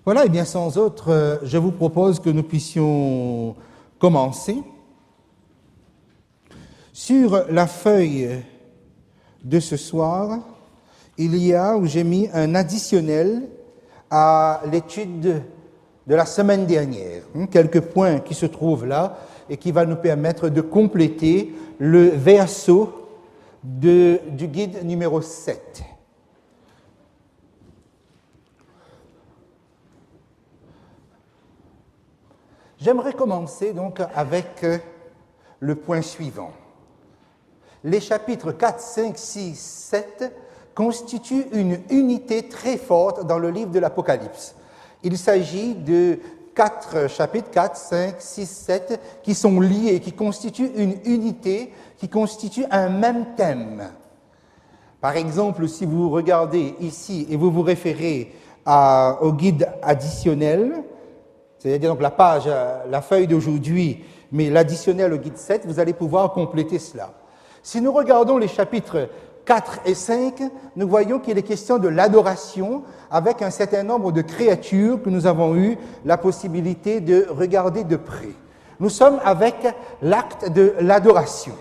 Voilà, et bien sans autre, je vous propose que nous puissions commencer. Sur la feuille de ce soir, il y a, où j'ai mis un additionnel à l'étude de la semaine dernière. Quelques points qui se trouvent là et qui va nous permettre de compléter le verso du guide numéro 7. J'aimerais commencer donc avec le point suivant. Les chapitres 4, 5, 6, 7 constituent une unité très forte dans le livre de l'Apocalypse. Il s'agit de 4 chapitres, 4, 5, 6, 7, qui sont liés, qui constituent une unité, qui constituent un même thème. Par exemple, si vous regardez ici et vous vous référez au guide additionnel, c'est-à-dire donc la feuille d'aujourd'hui, mais l'additionnel au guide 7, vous allez pouvoir compléter cela. Si nous regardons les chapitres 4 et 5, nous voyons qu'il est question de l'adoration avec un certain nombre de créatures que nous avons eu la possibilité de regarder de près. Nous sommes avec l'acte de l'adoration.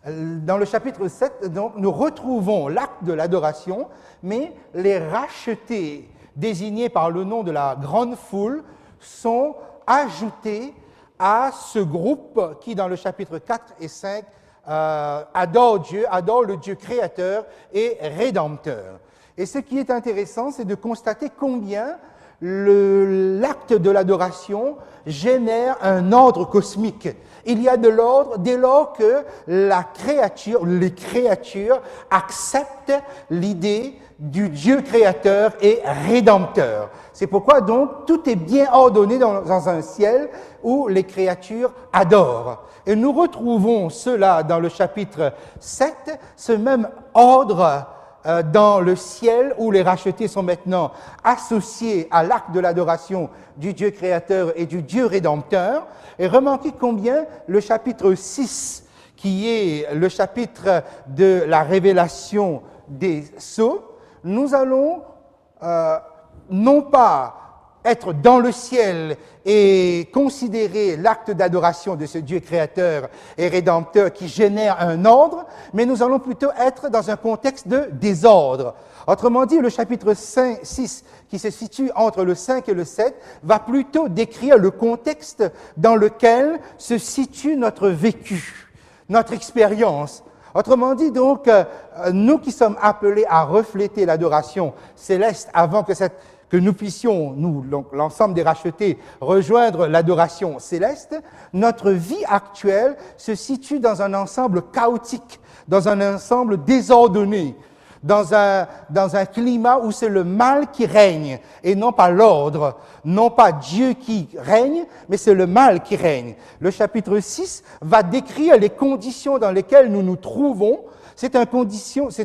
Dans le chapitre 7, donc, nous retrouvons l'acte de l'adoration, mais les rachetés désignés par le nom de la grande foule sont ajoutés à ce groupe qui, dans le chapitre 4 et 5, adore Dieu, adore le Dieu créateur et rédempteur. Et ce qui est intéressant, c'est de constater combien l'acte de l'adoration génère un ordre cosmique. Il y a de l'ordre dès lors que les créatures acceptent l'idée du Dieu créateur et rédempteur. C'est pourquoi donc tout est bien ordonné dans un ciel où les créatures adorent. Et nous retrouvons cela dans le chapitre 7, ce même ordre dans le ciel où les rachetés sont maintenant associés à l'acte de l'adoration du Dieu créateur et du Dieu rédempteur. Et remarquez combien le chapitre 6, qui est le chapitre de la révélation des sceaux, nous allons non pas être dans le ciel et considérer l'acte d'adoration de ce Dieu créateur et rédempteur qui génère un ordre, mais nous allons plutôt être dans un contexte de désordre. Autrement dit, le chapitre 6, qui se situe entre le 5 et le 7, va plutôt décrire le contexte dans lequel se situe notre vécu, notre expérience. Autrement dit, donc, nous qui sommes appelés à refléter l'adoration céleste avant que nous puissions, nous, donc, l'ensemble des rachetés, rejoindre l'adoration céleste, notre vie actuelle se situe dans un ensemble chaotique, dans un ensemble désordonné, dans un climat où c'est le mal qui règne et non pas l'ordre, non pas Dieu qui règne, mais c'est le mal qui règne. Le chapitre 6 va décrire les conditions dans lesquelles nous nous trouvons. C'est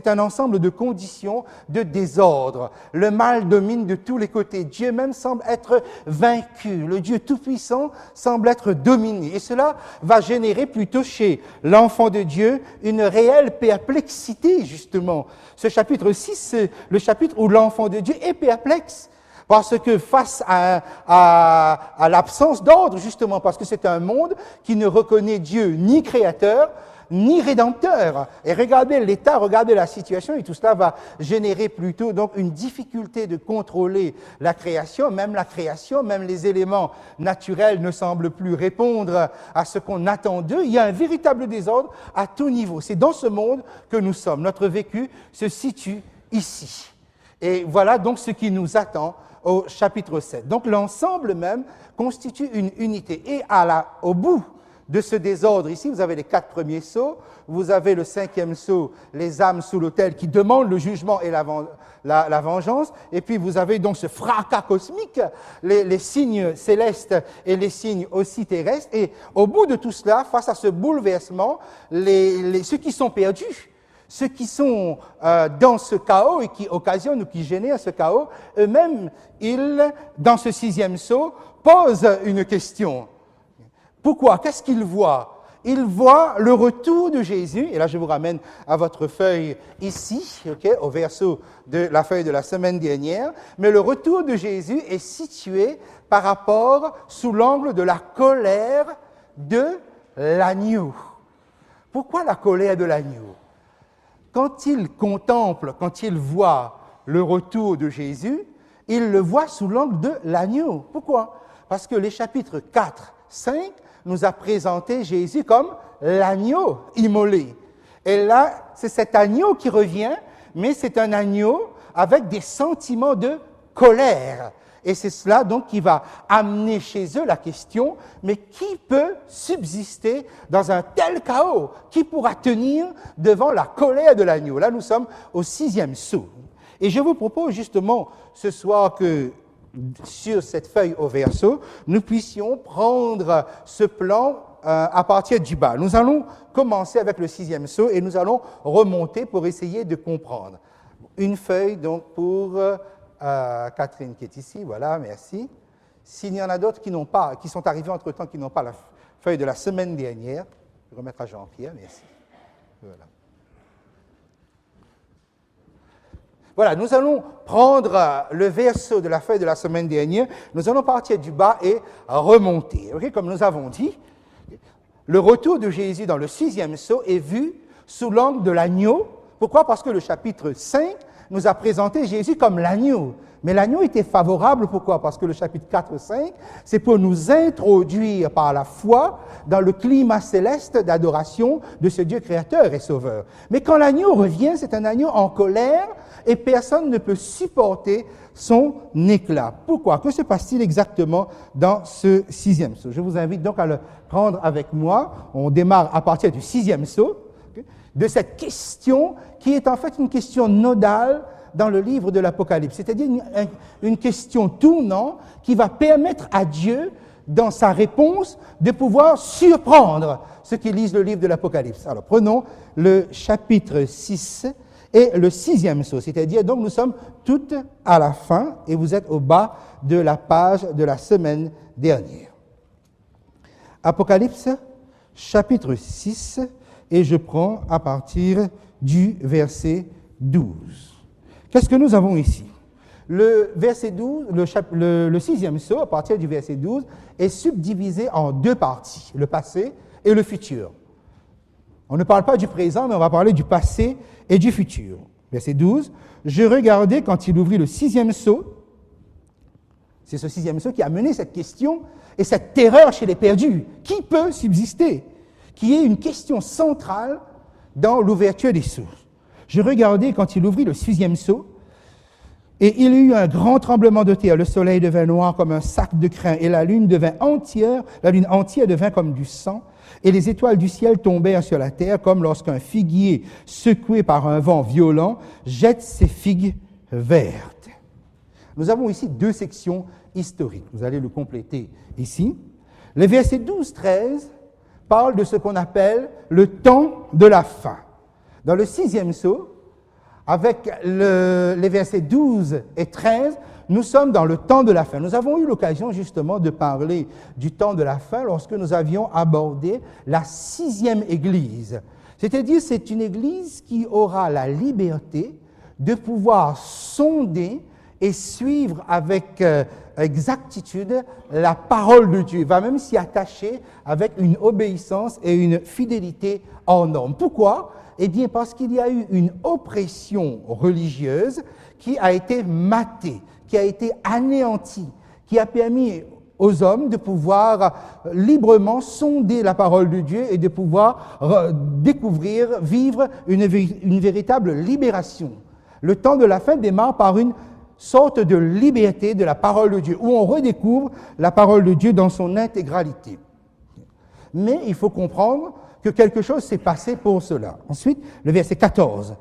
un ensemble de conditions de désordre. Le mal domine de tous les côtés. Dieu même semble être vaincu. Le Dieu Tout-Puissant semble être dominé. Et cela va générer plutôt chez l'enfant de Dieu une réelle perplexité, justement. Ce chapitre 6, c'est le chapitre où l'enfant de Dieu est perplexe. Parce que face à l'absence d'ordre, justement, parce que c'est un monde qui ne reconnaît Dieu ni créateur, ni rédempteur. Et regardez l'état, regardez la situation, et tout cela va générer plutôt donc une difficulté de contrôler la création, même les éléments naturels ne semblent plus répondre à ce qu'on attend d'eux. Il y a un véritable désordre à tout niveau. C'est dans ce monde que nous sommes. Notre vécu se situe ici. Et voilà donc ce qui nous attend au chapitre 7. Donc l'ensemble même constitue une unité. Et au bout de ce désordre, ici, vous avez les 4 premiers sceaux, vous avez le 5e sceau, les âmes sous l'autel qui demandent le jugement et la vengeance, et puis vous avez donc ce fracas cosmique, les signes célestes et les signes aussi terrestres, et au bout de tout cela, face à ce bouleversement, ceux qui sont perdus, ceux qui sont dans ce chaos et qui occasionnent ou qui génèrent ce chaos, eux-mêmes, dans ce 6e sceau, posent une question. Pourquoi? Qu'est-ce qu'ils voient? il voit le retour de Jésus, et là je vous ramène à votre feuille ici, au verso de la feuille de la semaine dernière, mais le retour de Jésus est situé par rapport sous l'angle de la colère de l'agneau. Pourquoi la colère de l'agneau? Quand il contemple, quand il voit le retour de Jésus, il le voit sous l'angle de l'agneau. Pourquoi? Parce que les chapitres 4, 5 nous a présenté Jésus comme l'agneau immolé. Et là, c'est cet agneau qui revient, mais c'est un agneau avec des sentiments de colère. Et c'est cela donc qui va amener chez eux la question, mais qui peut subsister dans un tel chaos? Qui pourra tenir devant la colère de l'agneau? Là, nous sommes au 6e sceau. Et je vous propose justement ce soir que sur cette feuille au verso, nous puissions prendre ce plan à partir du bas. Nous allons commencer avec le 6e sceau et nous allons remonter pour essayer de comprendre. Une feuille donc pour Catherine qui est ici, voilà, merci. S'il y en a d'autres qui sont arrivés entre-temps, qui n'ont pas la feuille de la semaine dernière, je vais remettre à Jean-Pierre, merci. Voilà. Voilà, nous allons prendre le verso de la feuille de la semaine dernière, nous allons partir du bas et remonter. Okay? Comme nous avons dit, le retour de Jésus dans le 6e sceau est vu sous l'angle de l'agneau. Pourquoi? Parce que le chapitre 5 nous a présenté Jésus comme l'agneau. Mais l'agneau était favorable, pourquoi? Parce que le chapitre 4 et 5, c'est pour nous introduire par la foi dans le climat céleste d'adoration de ce Dieu créateur et sauveur. Mais quand l'agneau revient, c'est un agneau en colère et personne ne peut supporter son éclat. Pourquoi? Que se passe-t-il exactement dans ce 6e sceau? Je vous invite donc à le prendre avec moi. On démarre à partir du 6e sceau, de cette question qui est en fait une question nodale dans le livre de l'Apocalypse, c'est-à-dire une question tournant qui va permettre à Dieu, dans sa réponse, de pouvoir surprendre ceux qui lisent le livre de l'Apocalypse. Alors, prenons le chapitre 6 et le 6e sceau, c'est-à-dire, donc, nous sommes toutes à la fin et vous êtes au bas de la page de la semaine dernière. Apocalypse, chapitre 6, et je prends à partir du verset 12. Qu'est-ce que nous avons ici? Le verset 12, le 6e sceau, à partir du verset 12, est subdivisé en deux parties, le passé et le futur. On ne parle pas du présent, mais on va parler du passé et du futur. Verset 12, « Je regardais quand il ouvrit le 6e sceau ». C'est ce 6e sceau qui a mené cette question et cette terreur chez les perdus. Qui peut subsister? Qui est une question centrale dans l'ouverture des sceaux. Je regardais quand il ouvrit le 6e sceau, et il y eut un grand tremblement de terre. Le soleil devint noir comme un sac de crin, et la lune entière devint comme du sang, et les étoiles du ciel tombèrent sur la terre, comme lorsqu'un figuier, secoué par un vent violent, jette ses figues vertes. Nous avons ici deux sections historiques. Vous allez le compléter ici. Les versets 12-13 parlent de ce qu'on appelle le temps de la fin. Dans le 6e sceau, avec les versets 12 et 13, nous sommes dans le temps de la fin. Nous avons eu l'occasion justement de parler du temps de la fin lorsque nous avions abordé la 6e Église. C'est-à-dire, c'est une Église qui aura la liberté de pouvoir sonder et suivre avec exactitude la parole de Dieu. Il va même s'y attacher avec une obéissance et une fidélité hors norme. Pourquoi? Eh bien, parce qu'il y a eu une oppression religieuse qui a été matée, qui a été anéantie, qui a permis aux hommes de pouvoir librement sonder la parole de Dieu et de pouvoir découvrir, vivre une véritable libération. Le temps de la fin démarre par une sorte de liberté de la parole de Dieu, où on redécouvre la parole de Dieu dans son intégralité. Mais il faut comprendre que quelque chose s'est passé pour cela. Ensuite, le verset 14.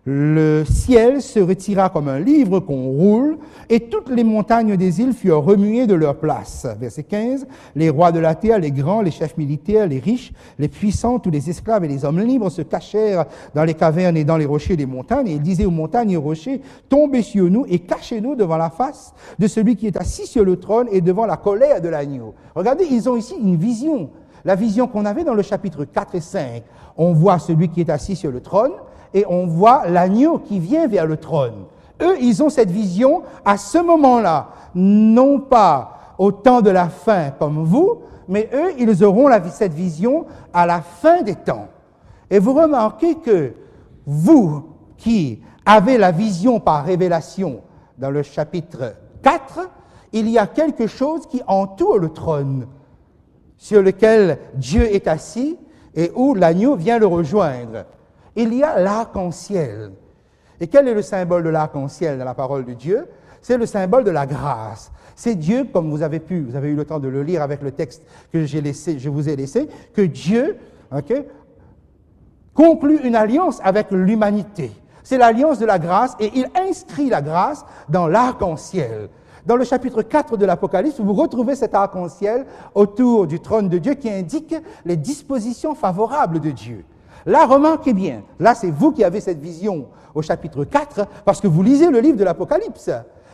Le ciel se retira comme un livre qu'on roule, et toutes les montagnes des îles furent remuées de leur place. Verset 15. Les rois de la terre, les grands, les chefs militaires, les riches, les puissants, tous les esclaves et les hommes libres se cachèrent dans les cavernes et dans les rochers des montagnes, et ils disaient aux montagnes et aux rochers, tombez sur nous et cachez-nous devant la face de celui qui est assis sur le trône et devant la colère de l'agneau. Regardez, ils ont ici une vision. La vision qu'on avait dans le chapitre 4 et 5, on voit celui qui est assis sur le trône et on voit l'agneau qui vient vers le trône. Eux, ils ont cette vision à ce moment-là, non pas au temps de la fin comme vous, mais eux, ils auront cette vision à la fin des temps. Et vous remarquez que vous qui avez la vision par révélation dans le chapitre 4, il y a quelque chose qui entoure le trône sur lequel Dieu est assis et où l'agneau vient le rejoindre. Il y a l'arc-en-ciel. Et quel est le symbole de l'arc-en-ciel dans la parole de Dieu? C'est le symbole de la grâce. C'est Dieu, comme vous avez eu le temps de le lire avec le texte que je vous ai laissé, que Dieu conclut une alliance avec l'humanité. C'est l'alliance de la grâce et il inscrit la grâce dans l'arc-en-ciel. Dans le chapitre 4 de l'Apocalypse, vous retrouvez cet arc-en-ciel autour du trône de Dieu qui indique les dispositions favorables de Dieu. Là, remarquez bien, là c'est vous qui avez cette vision au chapitre 4 parce que vous lisez le livre de l'Apocalypse.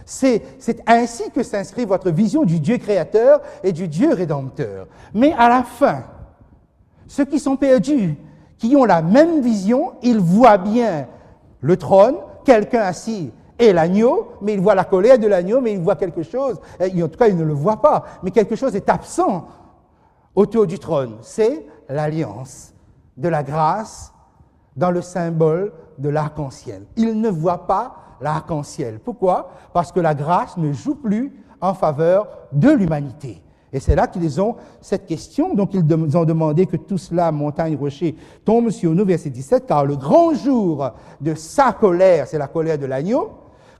C'est ainsi que s'inscrit votre vision du Dieu créateur et du Dieu rédempteur. Mais à la fin, ceux qui sont perdus, qui ont la même vision, ils voient bien le trône, quelqu'un assis et l'agneau, mais ils voient la colère de l'agneau, mais ils voient quelque chose, en tout cas ils ne le voient pas, mais quelque chose est absent autour du trône. C'est l'alliance de la grâce dans le symbole de l'arc-en-ciel. Ils ne voient pas l'arc-en-ciel. Pourquoi? Parce que la grâce ne joue plus en faveur de l'humanité. Et c'est là qu'ils ont cette question. Donc, ils ont demandé que tout cela, montagne, rocher, tombe sur nous, verset 17, car le grand jour de sa colère, c'est la colère de l'agneau,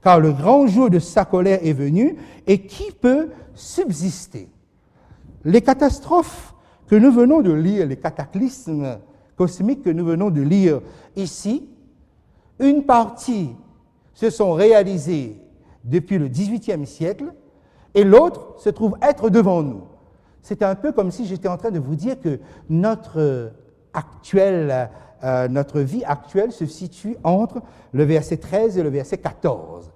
car le grand jour de sa colère est venu, et qui peut subsister? Les catastrophes que nous venons de lire, les cataclysmes cosmiques que nous venons de lire ici, une partie se sont réalisés depuis le XVIIIe siècle et l'autre se trouve être devant nous. C'est un peu comme si j'étais en train de vous dire que notre vie actuelle se situe entre le verset 13 et le verset 14.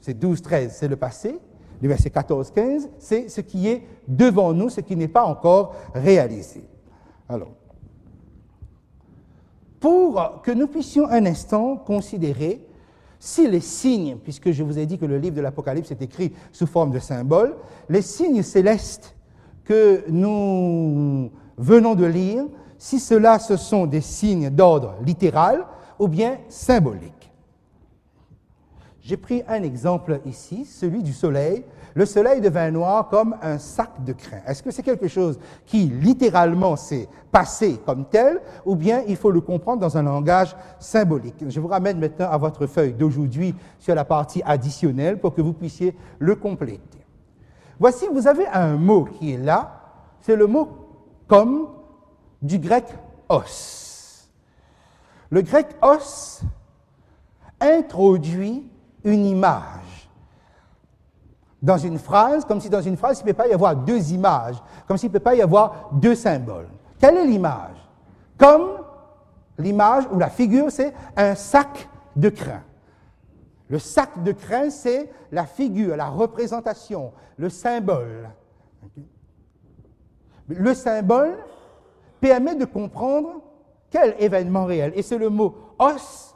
C'est 12-13, c'est le passé. Le verset 14-15, c'est ce qui est devant nous, ce qui n'est pas encore réalisé. Alors, pour que nous puissions un instant considérer si les signes, puisque je vous ai dit que le livre de l'Apocalypse est écrit sous forme de symboles, les signes célestes que nous venons de lire, si ceux-là ce sont des signes d'ordre littéral ou bien symbolique. J'ai pris un exemple ici, celui du soleil. Le soleil devint noir comme un sac de crin. Est-ce que c'est quelque chose qui littéralement s'est passé comme tel, ou bien il faut le comprendre dans un langage symbolique? Je vous ramène maintenant à votre feuille d'aujourd'hui sur la partie additionnelle pour que vous puissiez le compléter. Voici, vous avez un mot qui est là, c'est le mot comme du grec os. Le grec os introduit une image dans une phrase, comme si dans une phrase, il ne peut pas y avoir deux images, comme s'il ne peut pas y avoir deux symboles. Quelle est l'image? Comme l'image ou la figure, c'est un sac de crin. Le sac de crin, c'est la figure, la représentation, le symbole. Le symbole permet de comprendre quel événement réel. Et c'est le mot os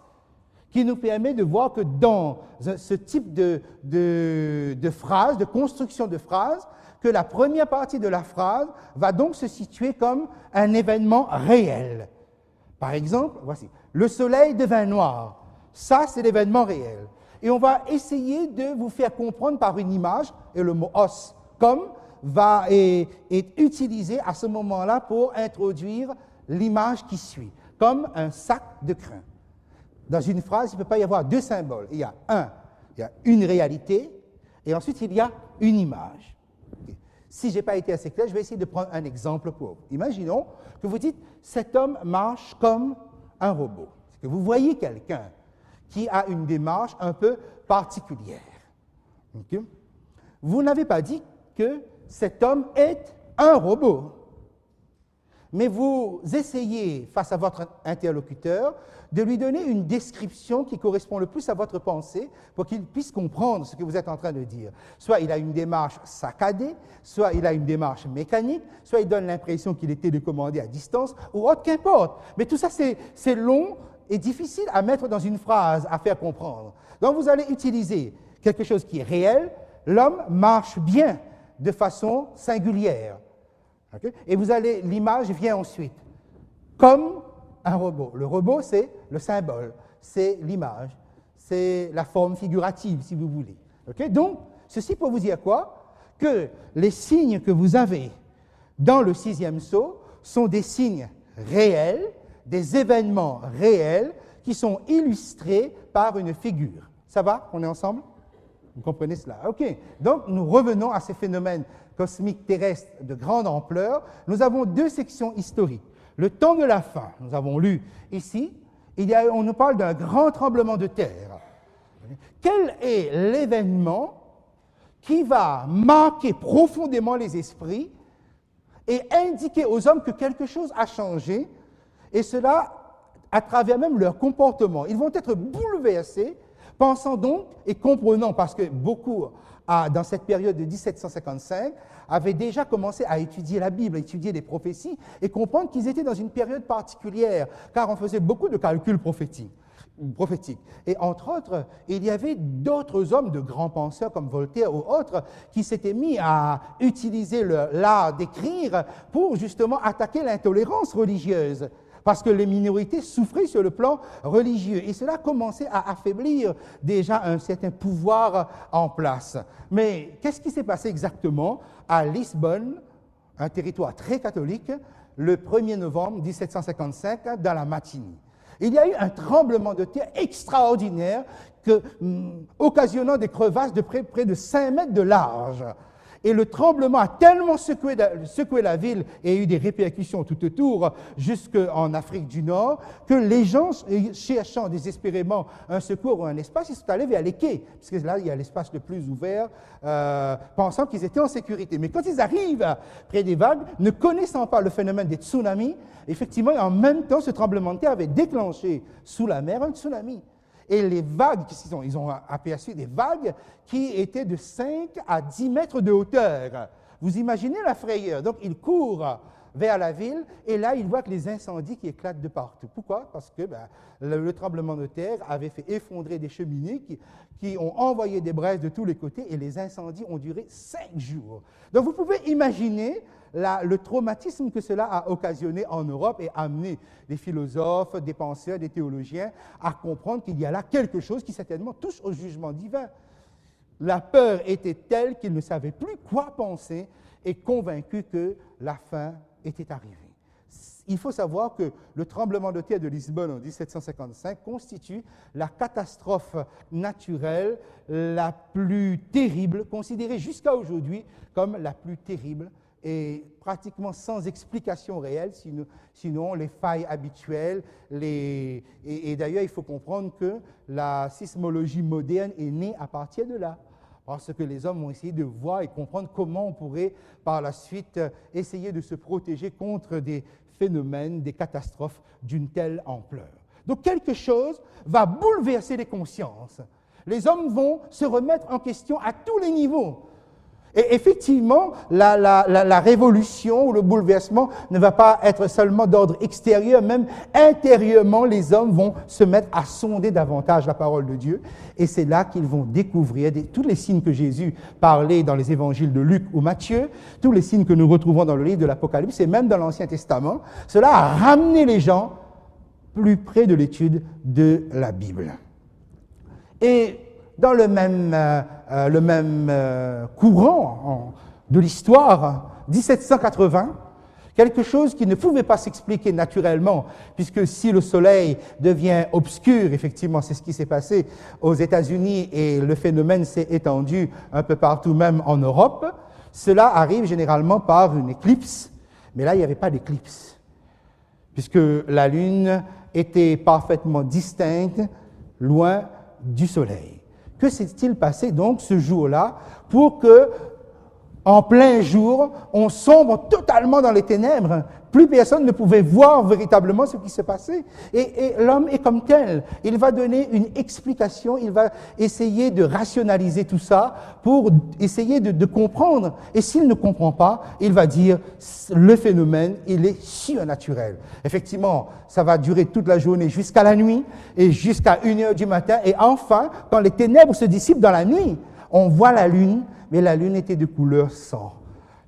qui nous permet de voir que dans ce type de phrase, de construction de phrase, que la première partie de la phrase va donc se situer comme un événement réel. Par exemple, voici, le soleil devint noir. Ça, c'est l'événement réel. Et on va essayer de vous faire comprendre par une image, et le mot os, comme est utilisé à ce moment-là pour introduire l'image qui suit, comme un sac de crin. Dans une phrase, il ne peut pas y avoir deux symboles. Il y a une réalité, et ensuite il y a une image. Okay. Si je n'ai pas été assez clair, je vais essayer de prendre un exemple pour vous. Imaginons que vous dites, cet homme marche comme un robot. C'est que vous voyez quelqu'un qui a une démarche un peu particulière. Okay. Vous n'avez pas dit que cet homme est un robot. mais vous essayez, face à votre interlocuteur, de lui donner une description qui correspond le plus à votre pensée pour qu'il puisse comprendre ce que vous êtes en train de dire. Soit il a une démarche saccadée, soit il a une démarche mécanique, soit il donne l'impression qu'il est télécommandé à distance, ou autre, qu'importe. Mais tout ça, c'est long et difficile à mettre dans une phrase, à faire comprendre. Donc vous allez utiliser quelque chose qui est réel. L'homme marche bien de façon singulière. Okay? Et l'image vient ensuite, comme un robot. Le robot, c'est le symbole, c'est l'image, c'est la forme figurative, si vous voulez. Okay? Donc, ceci pour vous dire quoi? Que les signes que vous avez dans le 6e sceau sont des signes réels, des événements réels qui sont illustrés par une figure. Ça va? On est ensemble? Vous comprenez cela? OK. Donc, nous revenons à ces phénomènes cosmiques terrestres de grande ampleur. Nous avons 2 sections historiques. Le temps de la fin, nous avons lu ici, on nous parle d'un grand tremblement de terre. Quel est l'événement qui va marquer profondément les esprits et indiquer aux hommes que quelque chose a changé, et cela à travers même leur comportement? Ils vont être bouleversés. Pensant donc et comprenant, parce que beaucoup, dans cette période de 1755, avaient déjà commencé à étudier la Bible, à étudier les prophéties, et comprendre qu'ils étaient dans une période particulière, car on faisait beaucoup de calculs prophétiques. Et entre autres, il y avait d'autres hommes de grands penseurs comme Voltaire ou autres qui s'étaient mis à utiliser l'art d'écrire pour justement attaquer l'intolérance religieuse, parce que les minorités souffraient sur le plan religieux. Et cela commençait à affaiblir déjà un certain pouvoir en place. Mais qu'est-ce qui s'est passé exactement à Lisbonne, un territoire très catholique, le 1er novembre 1755, dans la matinée? Il y a eu un tremblement de terre extraordinaire occasionnant des crevasses de près de 5 mètres de large. Et le tremblement a tellement secoué la ville et eu des répercussions tout autour, jusqu'en Afrique du Nord, que les gens, cherchant désespérément un secours ou un espace, ils sont allés vers les quais, parce que là, il y a l'espace le plus ouvert, pensant qu'ils étaient en sécurité. Mais quand ils arrivent près des vagues, ne connaissant pas le phénomène des tsunamis, effectivement, en même temps, ce tremblement de terre avait déclenché sous la mer un tsunami. Et les vagues, ils ont aperçu des vagues qui étaient de 5 à 10 mètres de hauteur. Vous imaginez la frayeur. Donc, ils courent vers la ville et là, ils voient que les incendies qui éclatent de partout. Pourquoi? Parce que le tremblement de terre avait fait effondrer des cheminées qui ont envoyé des braises de tous les côtés et les incendies ont duré 5 jours. Donc, vous pouvez imaginer le traumatisme que cela a occasionné en Europe et amené des philosophes, des penseurs, des théologiens à comprendre qu'il y a là quelque chose qui certainement touche au jugement divin. La peur était telle qu'ils ne savaient plus quoi penser et convaincus que la fin était arrivée. Il faut savoir que le tremblement de terre de Lisbonne en 1755 constitue la catastrophe naturelle la plus terrible, considérée jusqu'à aujourd'hui comme la plus terrible et pratiquement sans explication réelle, sinon les failles habituelles. Et d'ailleurs, il faut comprendre que la sismologie moderne est née à partir de là, parce que les hommes ont essayé de voir et comprendre comment on pourrait, par la suite, essayer de se protéger contre des phénomènes, des catastrophes d'une telle ampleur. Donc, quelque chose va bouleverser les consciences. Les hommes vont se remettre en question à tous les niveaux. Et effectivement, la révolution ou le bouleversement ne va pas être seulement d'ordre extérieur, même intérieurement, les hommes vont se mettre à sonder davantage la parole de Dieu. Et c'est là qu'ils vont découvrir tous les signes que Jésus parlait dans les évangiles de Luc ou Matthieu, tous les signes que nous retrouvons dans le livre de l'Apocalypse et même dans l'Ancien Testament. Cela a ramené les gens plus près de l'étude de la Bible. Et dans le même courant de l'histoire, 1780, quelque chose qui ne pouvait pas s'expliquer naturellement, puisque si le soleil devient obscur, effectivement, c'est ce qui s'est passé aux États-Unis et le phénomène s'est étendu un peu partout, même en Europe, cela arrive généralement par une éclipse, mais là, il n'y avait pas d'éclipse, puisque la Lune était parfaitement distincte, loin du soleil. Que s'est-il passé donc ce jour-là pour que En plein jour, on sombre totalement dans les ténèbres. Plus personne ne pouvait voir véritablement ce qui se passait. Et l'homme est comme tel. Il va donner une explication, il va essayer de rationaliser tout ça pour essayer de comprendre. Et s'il ne comprend pas, il va dire le phénomène, il est surnaturel. Effectivement, ça va durer toute la journée jusqu'à la nuit et jusqu'à 1h du matin. Et enfin, quand les ténèbres se dissipent dans la nuit, on voit la lune, mais la lune était de couleur sang.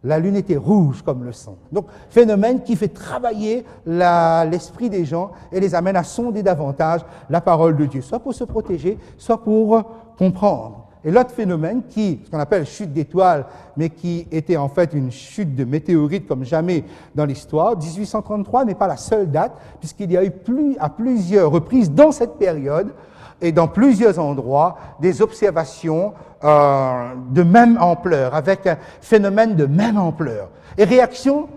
La lune était rouge comme le sang. Donc, phénomène qui fait travailler l'esprit des gens et les amène à sonder davantage la parole de Dieu, soit pour se protéger, soit pour comprendre. Et l'autre phénomène, ce qu'on appelle chute d'étoiles, mais qui était en fait une chute de météorites comme jamais dans l'histoire, 1833 n'est pas la seule date, puisqu'il y a eu à plusieurs reprises dans cette période et dans plusieurs endroits des observations de même ampleur, avec un phénomène de même ampleur. Et réaction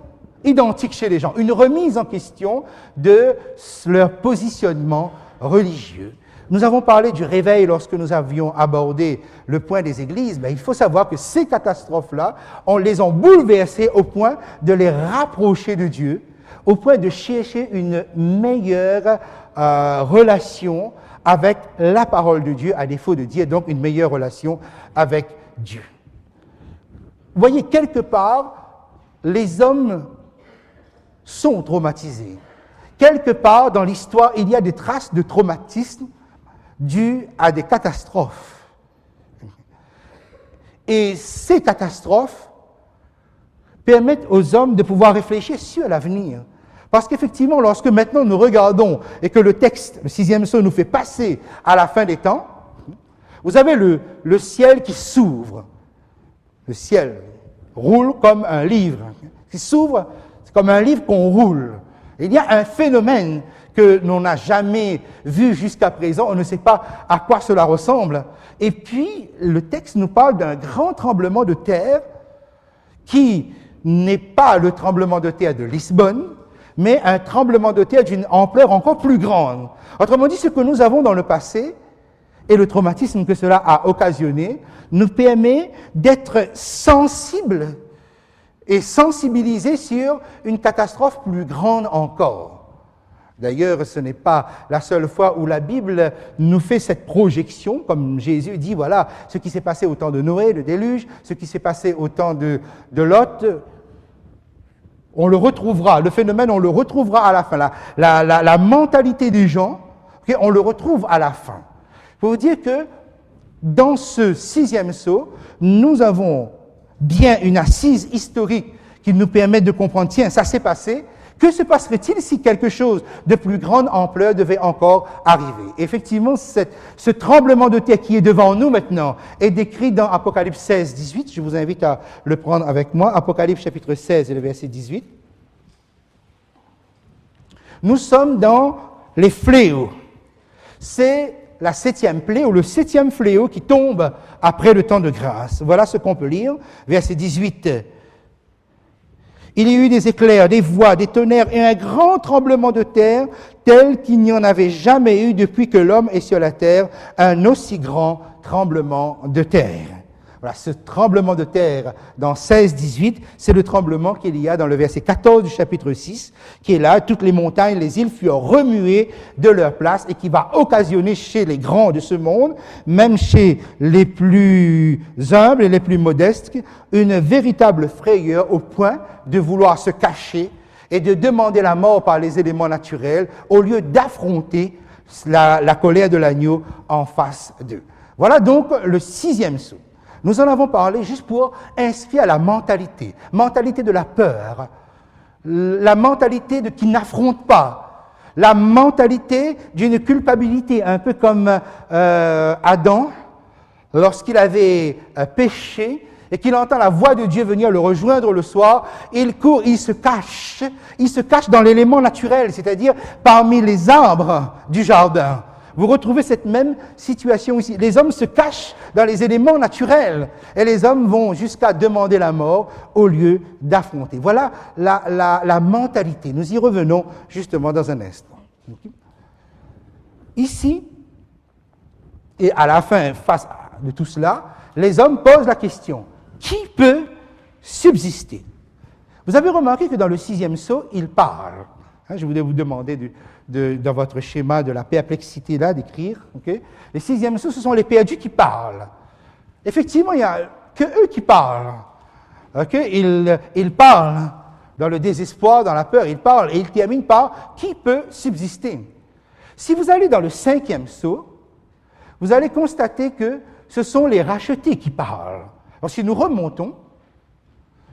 identique chez les gens, une remise en question de leur positionnement religieux. Nous avons parlé du réveil lorsque nous avions abordé le point des églises. Il faut savoir que ces catastrophes-là, on les a bouleversées au point de les rapprocher de Dieu, au point de chercher une meilleure relation avec la parole de Dieu, à défaut de dire donc une meilleure relation avec Dieu. Vous voyez, quelque part, les hommes sont traumatisés. Quelque part dans l'histoire, il y a des traces de traumatisme dus à des catastrophes. Et ces catastrophes permettent aux hommes de pouvoir réfléchir sur l'avenir. Parce qu'effectivement, lorsque maintenant nous regardons et que le texte, le 6e psaume, nous fait passer à la fin des temps, vous avez le ciel qui s'ouvre. Le ciel roule comme un livre. Qui s'ouvre, c'est comme un livre qu'on roule. Il y a un phénomène que l'on n'a jamais vu jusqu'à présent, on ne sait pas à quoi cela ressemble. Et puis, le texte nous parle d'un grand tremblement de terre qui n'est pas le tremblement de terre de Lisbonne, mais un tremblement de terre d'une ampleur encore plus grande. Autrement dit, ce que nous avons dans le passé et le traumatisme que cela a occasionné nous permet d'être sensibles et sensibilisés sur une catastrophe plus grande encore. D'ailleurs, ce n'est pas la seule fois où la Bible nous fait cette projection, comme Jésus dit, voilà, ce qui s'est passé au temps de Noé, le déluge, ce qui s'est passé au temps de Lot, on le retrouvera, le phénomène, on le retrouvera à la fin. La mentalité des gens, okay, on le retrouve à la fin. Il faut vous dire que dans ce 6e psaume, nous avons bien une assise historique qui nous permet de comprendre, tiens, ça s'est passé. Que se passerait-il si quelque chose de plus grande ampleur devait encore arriver? Effectivement, ce tremblement de terre qui est devant nous maintenant est décrit dans Apocalypse 16, 18. Je vous invite à le prendre avec moi. Apocalypse chapitre 16 et le verset 18. Nous sommes dans les fléaux. C'est la 7e plaie ou le 7e fléau qui tombe après le temps de grâce. Voilà ce qu'on peut lire. Verset 18. Il y a eu des éclairs, des voix, des tonnerres et un grand tremblement de terre tel qu'il n'y en avait jamais eu depuis que l'homme est sur la terre, un aussi grand tremblement de terre. Voilà, ce tremblement de terre dans 16-18, c'est le tremblement qu'il y a dans le verset 14 du chapitre 6, qui est là, toutes les montagnes, les îles furent remuées de leur place et qui va occasionner chez les grands de ce monde, même chez les plus humbles et les plus modestes, une véritable frayeur au point de vouloir se cacher et de demander la mort par les éléments naturels au lieu d'affronter la colère de l'agneau en face d'eux. Voilà donc le 6e psaume. Nous en avons parlé juste pour inscrire la mentalité de la peur, la mentalité de qui n'affronte pas, la mentalité d'une culpabilité, un peu comme Adam, lorsqu'il avait péché et qu'il entend la voix de Dieu venir le rejoindre le soir, il court, il se cache dans l'élément naturel, c'est-à-dire parmi les arbres du jardin. Vous retrouvez cette même situation ici. Les hommes se cachent dans les éléments naturels et les hommes vont jusqu'à demander la mort au lieu d'affronter. Voilà la mentalité. Nous y revenons justement dans un instant. Ici, et à la fin, face de tout cela, les hommes posent la question, qui peut subsister. Vous avez remarqué que dans le 6e sceau, il parle. Je voulais vous demander dans votre schéma de la perplexité là d'écrire. Okay? Les 6e sceau, ce sont les perdus qui parlent. Effectivement, il n'y a que eux qui parlent. Okay? Ils parlent dans le désespoir, dans la peur, ils parlent et ils terminent par « qui peut subsister ?» Si vous allez dans le 5e sceau, vous allez constater que ce sont les rachetés qui parlent. Alors si nous remontons,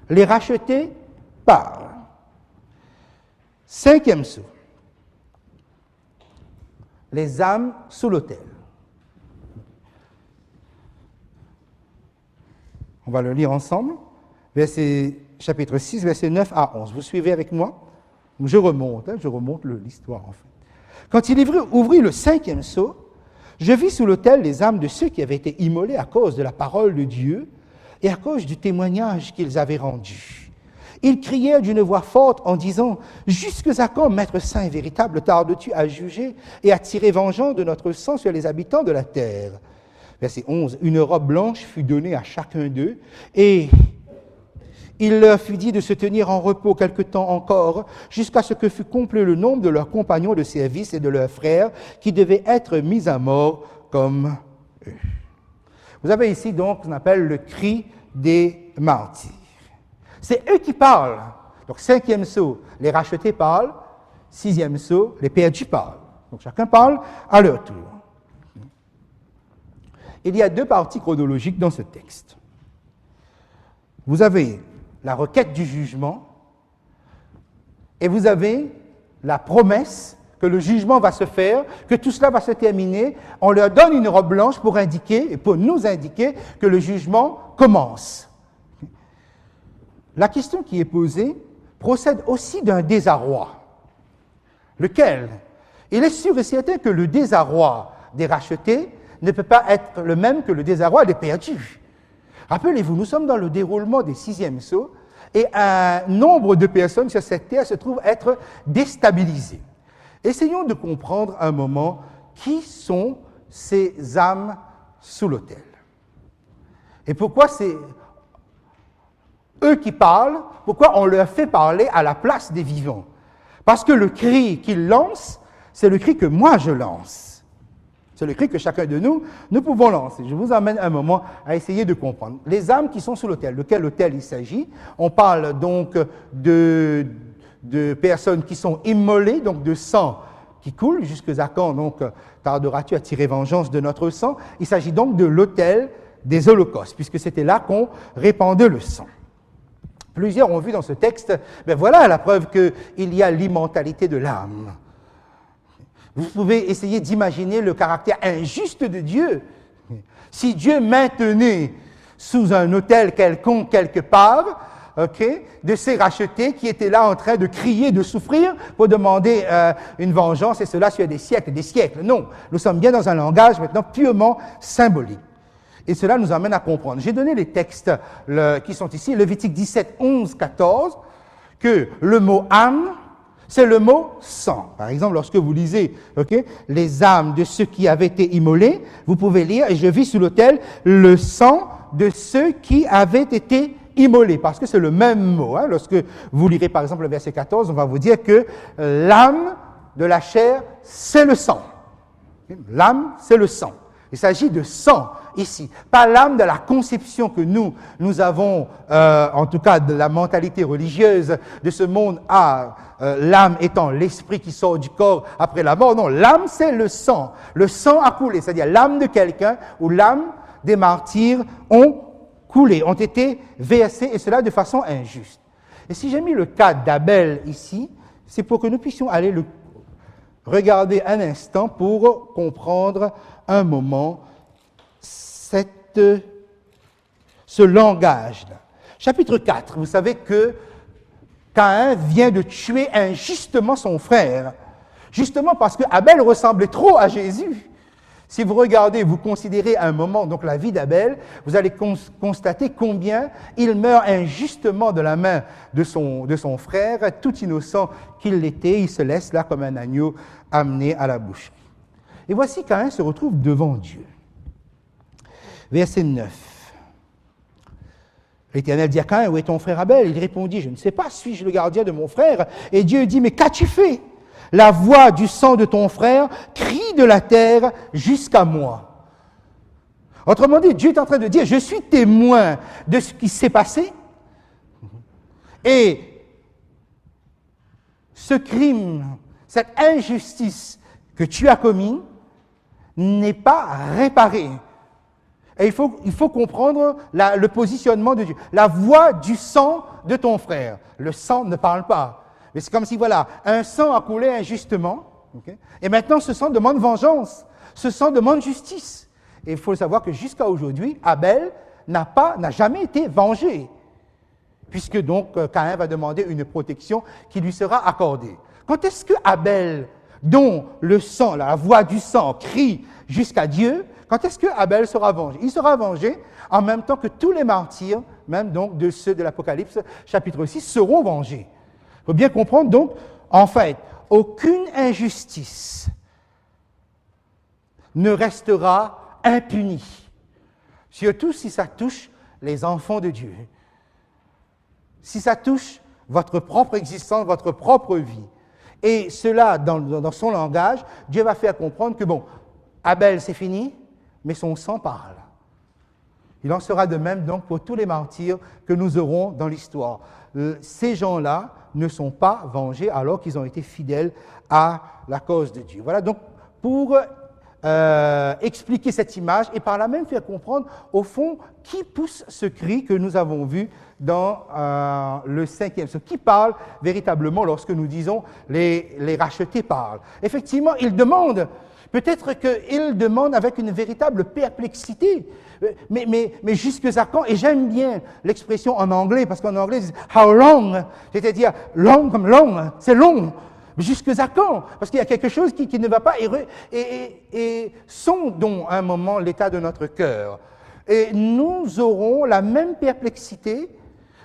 les rachetés parlent. 5e sceau. Les âmes sous l'autel. On va le lire ensemble. Chapitre 6, versets 9 à 11. Vous suivez avec moi? Je remonte l'histoire en fait. Quand il ouvrit le 5e sceau, je vis sous l'autel les âmes de ceux qui avaient été immolés à cause de la parole de Dieu et à cause du témoignage qu'ils avaient rendu. Ils crièrent d'une voix forte en disant « Jusque à quand, Maître saint et véritable, tardes-tu à juger et à tirer vengeance de notre sang sur les habitants de la terre ?» Verset 11. « Une robe blanche fut donnée à chacun d'eux, et il leur fut dit de se tenir en repos quelque temps encore, jusqu'à ce que fût complet le nombre de leurs compagnons de service et de leurs frères, qui devaient être mis à mort comme eux. » Vous avez ici donc ce qu'on appelle le cri des martyrs. C'est eux qui parlent. Donc 5e sceau, les rachetés parlent. 6e sceau, les perdus parlent. Donc chacun parle à leur tour. Il y a 2 parties chronologiques dans ce texte. Vous avez la requête du jugement et vous avez la promesse que le jugement va se faire, que tout cela va se terminer. On leur donne une robe blanche pour indiquer, et pour nous indiquer que le jugement commence. La question qui est posée procède aussi d'un désarroi. Lequel? Il est sûr et certain que le désarroi des rachetés ne peut pas être le même que le désarroi des perdus. Rappelez-vous, nous sommes dans le déroulement des 6e sceaux et un nombre de personnes sur cette terre se trouvent être déstabilisées. Essayons de comprendre un moment qui sont ces âmes sous l'autel. Et pourquoi c'est eux qui parlent, pourquoi on leur fait parler à la place des vivants? Parce que le cri qu'ils lancent, c'est le cri que moi je lance. C'est le cri que chacun de nous pouvons lancer. Je vous emmène un moment à essayer de comprendre. Les âmes qui sont sous l'autel, de quel autel il s'agit? On parle donc de personnes qui sont immolées, donc de sang qui coule, jusque à quand donc tarderas-tu à tirer vengeance de notre sang? Il s'agit donc de l'autel des holocaustes, puisque c'était là qu'on répandait le sang. Plusieurs ont vu dans ce texte, voilà la preuve qu'il y a l'immortalité de l'âme. Vous pouvez essayer d'imaginer le caractère injuste de Dieu. Si Dieu maintenait sous un autel quelconque quelque part, de ces rachetés qui étaient là en train de crier, de souffrir pour demander une vengeance, et cela sur des siècles et des siècles. Non, nous sommes bien dans un langage maintenant purement symbolique. Et cela nous amène à comprendre. J'ai donné les textes qui sont ici, Lévitique 17, 11, 14, que le mot « âme », c'est le mot « sang ». Par exemple, lorsque vous lisez les âmes de ceux qui avaient été immolés, vous pouvez lire « Et je vis sous l'autel le sang de ceux qui avaient été immolés ». Parce que c'est le même mot. Lorsque vous lirez par exemple le verset 14, on va vous dire que l'âme de la chair, c'est le sang. L'âme, c'est le sang. Il s'agit de sang ici, pas l'âme de la conception que nous avons, en tout cas de la mentalité religieuse de ce monde, l'âme étant l'esprit qui sort du corps après la mort. Non, l'âme c'est le sang a coulé, c'est-à-dire l'âme de quelqu'un ou l'âme des martyrs ont coulé, ont été versés, et cela de façon injuste. Et si j'ai mis le cas d'Abel ici, c'est pour que nous puissions aller le regarder un instant pour comprendre un moment ce langage-là. Chapitre 4, vous savez que Caïn vient de tuer injustement son frère, justement parce que Abel ressemblait trop à Jésus. Si vous regardez, vous considérez un moment donc la vie d'Abel, vous allez constater combien il meurt injustement de la main de son frère, tout innocent qu'il l'était, il se laisse là comme un agneau amené à la boucherie. Et voici Caïn se retrouve devant Dieu. Verset 9. L'Éternel dit à Caïn, où est ton frère Abel? Il répondit, je ne sais pas, suis-je le gardien de mon frère? Et Dieu dit, mais qu'as-tu fait? La voix du sang de ton frère crie de la terre jusqu'à moi. Autrement dit, Dieu est en train de dire, je suis témoin de ce qui s'est passé. Et ce crime, cette injustice que tu as commis n'est pas réparée. Et il faut comprendre le positionnement de Dieu. La voix du sang de ton frère. Le sang ne parle pas. Mais c'est comme si, voilà, un sang a coulé injustement. Okay? Et maintenant, ce sang demande vengeance. Ce sang demande justice. Et il faut savoir que jusqu'à aujourd'hui, Abel n'a jamais été vengé. Puisque donc, Caïn va demander une protection qui lui sera accordée. Quand est-ce que Abel, dont le sang, la voix du sang, crie jusqu'à Dieu, quand est-ce que Abel sera vengé? Il sera vengé en même temps que tous les martyrs, même donc de ceux de l'Apocalypse, chapitre 6, seront vengés. Il faut bien comprendre donc, en fait, aucune injustice ne restera impunie, surtout si ça touche les enfants de Dieu. Si ça touche votre propre existence, votre propre vie. Et cela, dans son langage, Dieu va faire comprendre que, bon, Abel, c'est fini, mais son sang parle. Il en sera de même donc pour tous les martyrs que nous aurons dans l'histoire. Ces gens-là ne sont pas vengés alors qu'ils ont été fidèles à la cause de Dieu. Voilà donc pour expliquer cette image et par là même faire comprendre au fond qui pousse ce cri que nous avons vu dans le 5e psaume. Qui parle véritablement lorsque nous disons les rachetés parlent? Effectivement, ils demandent. Peut-être qu'il demande avec une véritable perplexité. Mais jusqu'à quand? Et j'aime bien l'expression en anglais, parce qu'en anglais, ils disent « how long », c'est-à-dire long comme long, c'est long. Mais jusqu'à quand? Parce qu'il y a quelque chose qui ne va pas et sondons un moment l'état de notre cœur. Et nous aurons la même perplexité,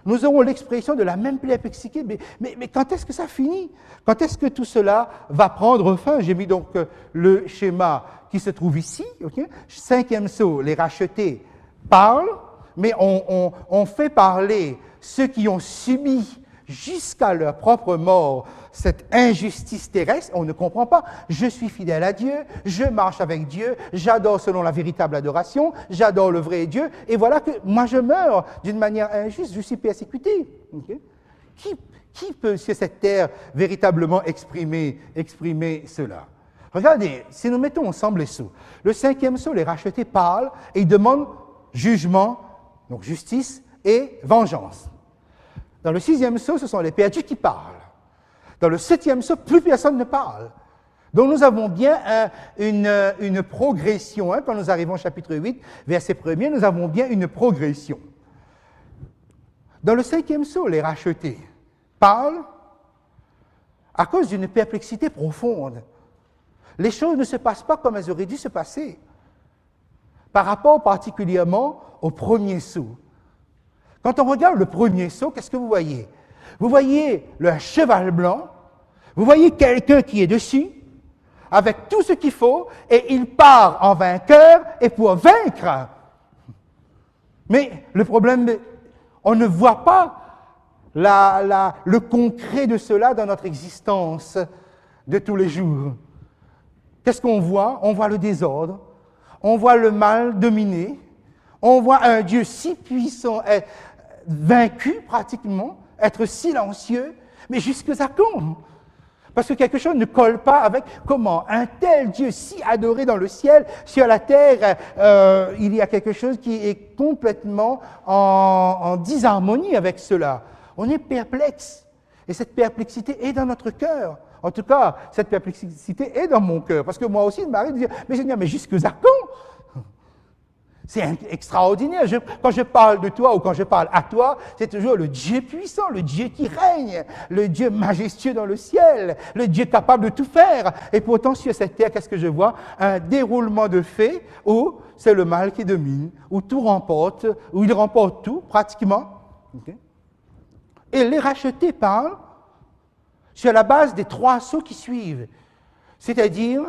nous aurons l'expression de la même perplexité, mais quand est-ce que ça finit? Quand est-ce que tout cela va prendre fin? J'ai mis donc le schéma qui se trouve ici. Okay? 5e psaume, les rachetés parlent, mais on fait parler ceux qui ont subi jusqu'à leur propre mort cette injustice terrestre. On ne comprend pas. Je suis fidèle à Dieu, je marche avec Dieu, j'adore selon la véritable adoration, j'adore le vrai Dieu, et voilà que moi je meurs d'une manière injuste, je suis persécuté. Okay? Qui peut sur cette terre véritablement exprimer cela? Regardez, si nous mettons ensemble les sceaux, le 5e sceau, les rachetés parlent et ils demandent jugement, donc justice et vengeance. Dans le 6e sceau, ce sont les perdus qui parlent. Dans le 7e sceau, plus personne ne parle. Donc nous avons bien une progression. Quand nous arrivons au chapitre 8, verset 1er, nous avons bien une progression. Dans le 5e sceau, les rachetés parlent à cause d'une perplexité profonde. Les choses ne se passent pas comme elles auraient dû se passer. Par rapport particulièrement au premier sceau. Quand on regarde le premier sceau, qu'est-ce que vous voyez? Vous voyez le cheval blanc, vous voyez quelqu'un qui est dessus, avec tout ce qu'il faut, et il part en vainqueur et pour vaincre. Mais le problème, on ne voit pas le concret de cela dans notre existence de tous les jours. Qu'est-ce qu'on voit? On voit le désordre, on voit le mal dominer, on voit un Dieu si puissant, être vaincu pratiquement, être silencieux, mais jusqu'à quand? Parce que quelque chose ne colle pas avec comment un tel Dieu si adoré dans le ciel, sur la terre, il y a quelque chose qui est complètement en disharmonie avec cela. On est perplexe. Et cette perplexité est dans notre cœur. En tout cas, cette perplexité est dans mon cœur. Parce que moi aussi, il m'arrive de dire, mais Seigneur, mais jusqu'à quand? C'est extraordinaire. Quand je parle de toi ou quand je parle à toi, c'est toujours le Dieu puissant, le Dieu qui règne, le Dieu majestueux dans le ciel, le Dieu capable de tout faire. Et pourtant, sur cette terre, qu'est-ce que je vois? Un déroulement de faits où c'est le mal qui domine, où tout remporte, où il remporte tout, pratiquement. Okay? Et les rachetés parlent sur la base des 3 sceaux qui suivent. C'est-à-dire,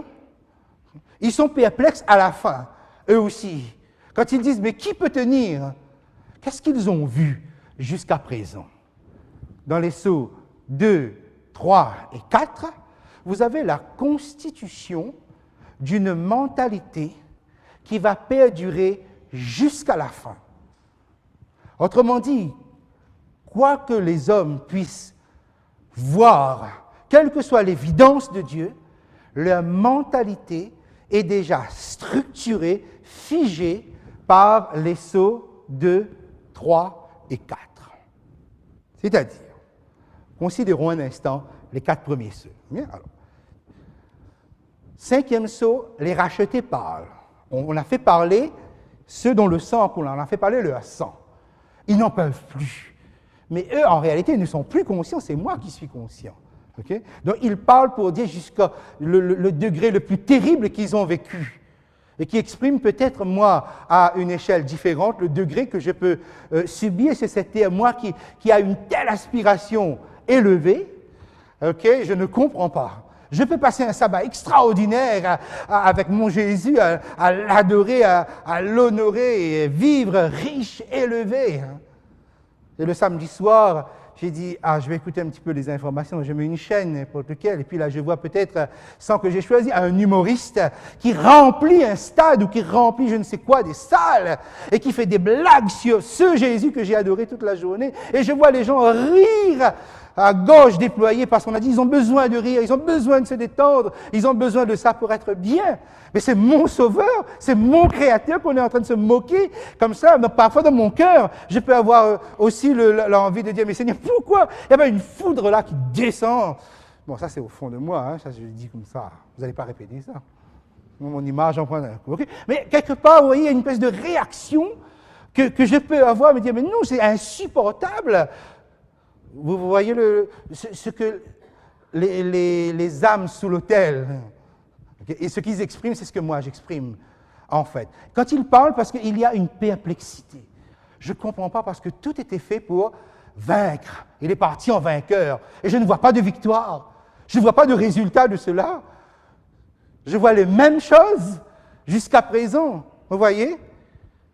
ils sont perplexes à la fin, eux aussi. Quand ils disent, mais qui peut tenir? Qu'est-ce qu'ils ont vu? jusqu'à présent. Dans les sceaux 2, 3 et 4, vous avez la constitution d'une mentalité qui va perdurer jusqu'à la fin. Autrement dit, quoi que les hommes puissent voir, quelle que soit l'évidence de Dieu, leur mentalité est déjà structurée, figée par les sceaux 2, 3 et 4. C'est-à-dire, considérons un instant les 4 premiers sceaux. Bien, alors. 5e sceau, les rachetés parlent. On a fait parler ceux dont le sang coule, on a fait parler leur sang. Ils n'en peuvent plus. Mais eux, en réalité, ils ne sont plus conscients, c'est moi qui suis conscient. Okay? Donc, ils parlent pour dire jusqu'à le degré le plus terrible qu'ils ont vécu et qui exprime peut-être, moi, à une échelle différente, le degré que je peux subir. C'est moi qui a une telle aspiration élevée, okay? Je ne comprends pas. Je peux passer un sabbat extraordinaire avec mon Jésus, à l'adorer, à l'honorer et vivre riche, élevé. Hein. Et le samedi soir, j'ai dit, je vais écouter un petit peu les informations, je mets une chaîne, n'importe laquelle, et puis là, je vois peut-être, sans que j'ai choisi, un humoriste qui remplit un stade ou qui remplit je ne sais quoi, des salles, et qui fait des blagues sur ce Jésus que j'ai adoré toute la journée, et je vois les gens rire à gauche déployée parce qu'on a dit ils ont besoin de rire, ils ont besoin de se détendre, ils ont besoin de ça pour être bien. Mais c'est mon sauveur, c'est mon créateur qu'on est en train de se moquer comme ça. Donc, parfois dans mon cœur, je peux avoir aussi l'envie de dire mais Seigneur, pourquoi il y avait une foudre là qui descend? Bon, ça c'est au fond de moi, hein, ça je le dis comme ça. Vous n'allez pas répéter ça. Mon image en prend un coup. Okay? Mais quelque part, vous voyez, il y a une espèce de réaction que je peux avoir, me dire mais non, c'est insupportable. Vous voyez ce que les âmes sous l'autel, okay, et ce qu'ils expriment, c'est ce que moi j'exprime, en fait. Quand ils parlent, parce qu'il y a une perplexité. Je ne comprends pas parce que tout était fait pour vaincre. Il est parti en vainqueur. Et je ne vois pas de victoire. Je ne vois pas de résultat de cela. Je vois les mêmes choses jusqu'à présent. Vous voyez ?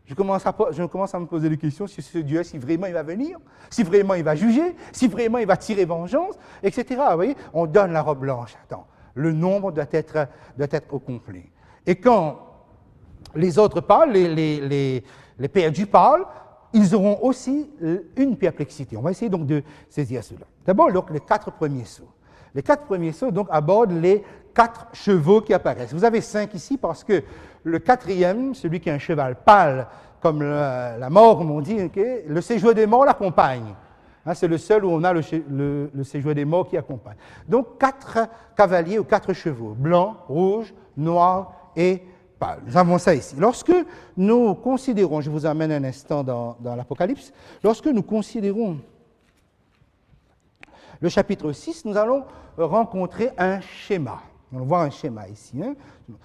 Je commence à me poser des questions sur ce Dieu, si vraiment il va venir, si vraiment il va juger, si vraiment il va tirer vengeance, etc. Vous voyez, on donne la robe blanche. Attends, le nombre doit être au complet. Et quand les autres parlent, les perdus parlent, ils auront aussi une perplexité. On va essayer donc de saisir cela. D'abord, donc, les 4 premiers sceaux. Les 4 premiers sceaux donc, abordent les 4 chevaux qui apparaissent. Vous avez 5 ici parce que le 4e, celui qui a un cheval pâle, comme la mort, comme on dit, okay, le séjour des morts l'accompagne. Hein, c'est le seul où on a le séjour des morts qui accompagne. Donc 4 cavaliers ou 4 chevaux, blanc, rouge, noir et pâle. Nous avons ça ici. Lorsque nous considérons, je vous amène un instant dans l'Apocalypse, lorsque nous considérons le chapitre 6, nous allons rencontrer un schéma. On va voir un schéma ici. Hein.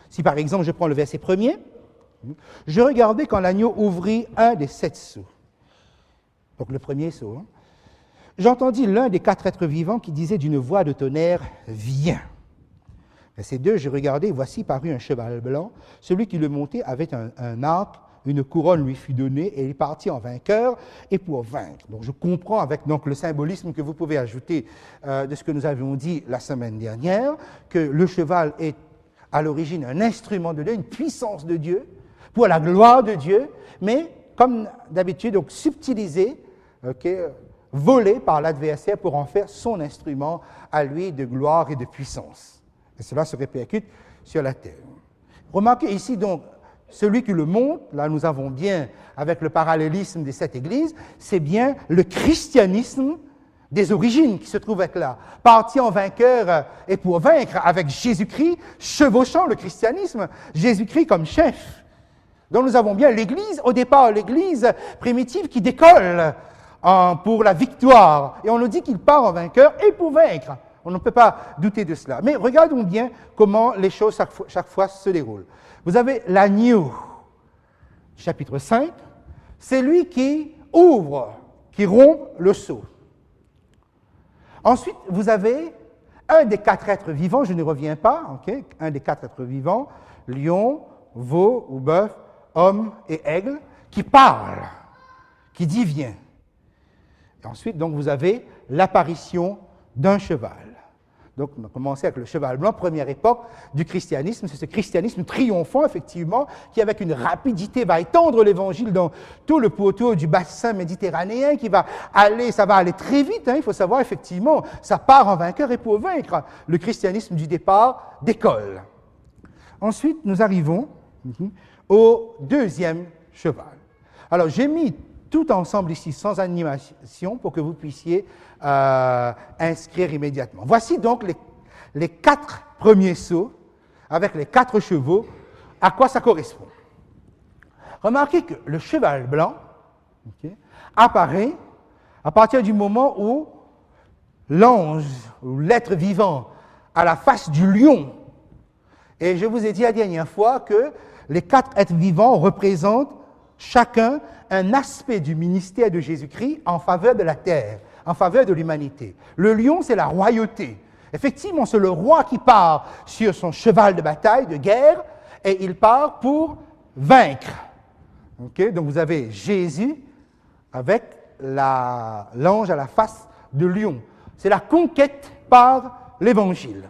Si par exemple je prends le verset 1er, je regardais quand l'agneau ouvrit un des 7 sceaux. Donc le premier sceau. Hein. J'entendis l'un des 4 êtres vivants qui disait d'une voix de tonnerre, « Viens !» Verset 2, je regardais, voici parut un cheval blanc. Celui qui le montait avait un arc, une couronne lui fut donnée et il partit en vainqueur et pour vaincre. Donc je comprends avec donc, le symbolisme que vous pouvez ajouter de ce que nous avions dit la semaine dernière, que le cheval est à l'origine un instrument de Dieu, une puissance de Dieu, pour la gloire de Dieu, mais comme d'habitude, donc subtilisé, okay, volé par l'adversaire pour en faire son instrument à lui de gloire et de puissance. Et cela se répercute sur la terre. Remarquez ici donc, celui qui le monte, là nous avons bien, avec le parallélisme des 7 églises, c'est bien le christianisme des origines qui se trouve être là. Parti en vainqueur et pour vaincre avec Jésus-Christ, chevauchant le christianisme, Jésus-Christ comme chef. Donc nous avons bien l'Église, au départ l'Église primitive qui décolle pour la victoire. Et on nous dit qu'il part en vainqueur et pour vaincre. On ne peut pas douter de cela. Mais regardons bien comment les choses chaque fois se déroulent. Vous avez l'agneau, chapitre 5, c'est lui qui ouvre, qui rompt le sceau. Ensuite, vous avez un des 4 êtres vivants, je ne reviens pas, okay, un des 4 êtres vivants, lion, veau ou bœuf, homme et aigle, qui parle, qui dit viens. Et ensuite, donc, vous avez l'apparition d'un cheval. Donc, on a commencé avec le cheval blanc, première époque du christianisme. C'est ce christianisme triomphant, effectivement, qui, avec une rapidité, va étendre l'évangile dans tout le pourtour du bassin méditerranéen, ça va aller très vite. Il faut savoir, effectivement, ça part en vainqueur et pour vaincre. Le christianisme du départ décolle. Ensuite, nous arrivons au deuxième cheval. Alors, j'ai mis tout ensemble ici, sans animation, pour que vous puissiez inscrire immédiatement. Voici donc les 4 premiers sauts, avec les 4 chevaux, à quoi ça correspond. Remarquez que le cheval blanc apparaît à partir du moment où l'ange, ou l'être vivant, a la face du lion. Et je vous ai dit la dernière fois que les 4 êtres vivants représentent chacun un aspect du ministère de Jésus-Christ en faveur de la terre, en faveur de l'humanité. Le lion, c'est la royauté. Effectivement, c'est le roi qui part sur son cheval de bataille, de guerre, et il part pour vaincre. Donc vous avez Jésus avec l'ange à la face de lion. C'est la conquête par l'Évangile.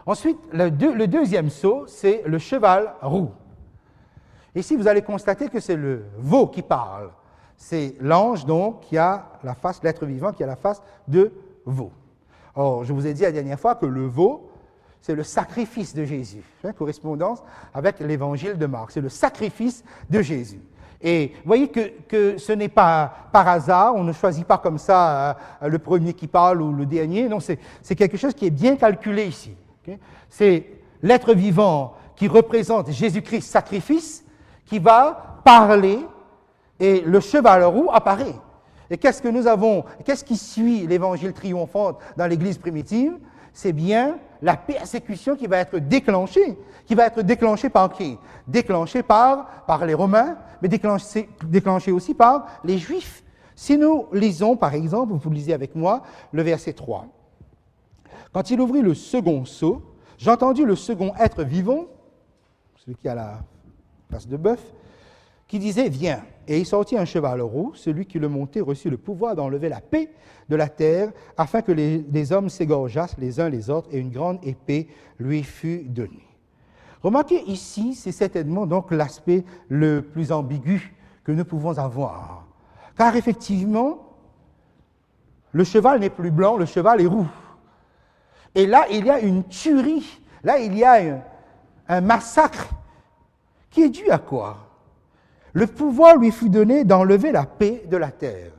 Ensuite, le deuxième saut, c'est le cheval roux. Ici, vous allez constater que c'est le veau qui parle. C'est l'ange, donc, qui a la face, l'être vivant qui a la face de veau. Or, je vous ai dit la dernière fois que le veau, c'est le sacrifice de Jésus. Correspondance avec l'évangile de Marc. C'est le sacrifice de Jésus. Et vous voyez que ce n'est pas par hasard, on ne choisit pas comme ça le premier qui parle ou le dernier. Non, c'est quelque chose qui est bien calculé ici. C'est l'être vivant qui représente Jésus-Christ sacrifice, qui va parler, et le cheval roux apparaît. Et qu'est-ce que nous avons, qu'est-ce qui suit l'évangile triomphant dans l'Église primitive? C'est bien la persécution qui va être déclenchée. Qui va être déclenchée par qui? Déclenchée par les Romains, mais déclenchée aussi par les Juifs. Si nous lisons, par exemple, vous lisez avec moi, le verset 3. Quand il ouvrit le second sceau, j'entendis le second être vivant, celui qui a la face de bœuf, qui disait « Viens ». Et il sortit un cheval roux, celui qui le montait reçut le pouvoir d'enlever la paix de la terre, afin que les hommes s'égorgeassent les uns les autres, et une grande épée lui fut donnée. Remarquez ici, c'est certainement donc l'aspect le plus ambigu que nous pouvons avoir. Car effectivement, le cheval n'est plus blanc, le cheval est roux. Et là, il y a une tuerie, là, il y a un massacre qui est dû à quoi? Le pouvoir lui fut donné d'enlever la paix de la terre.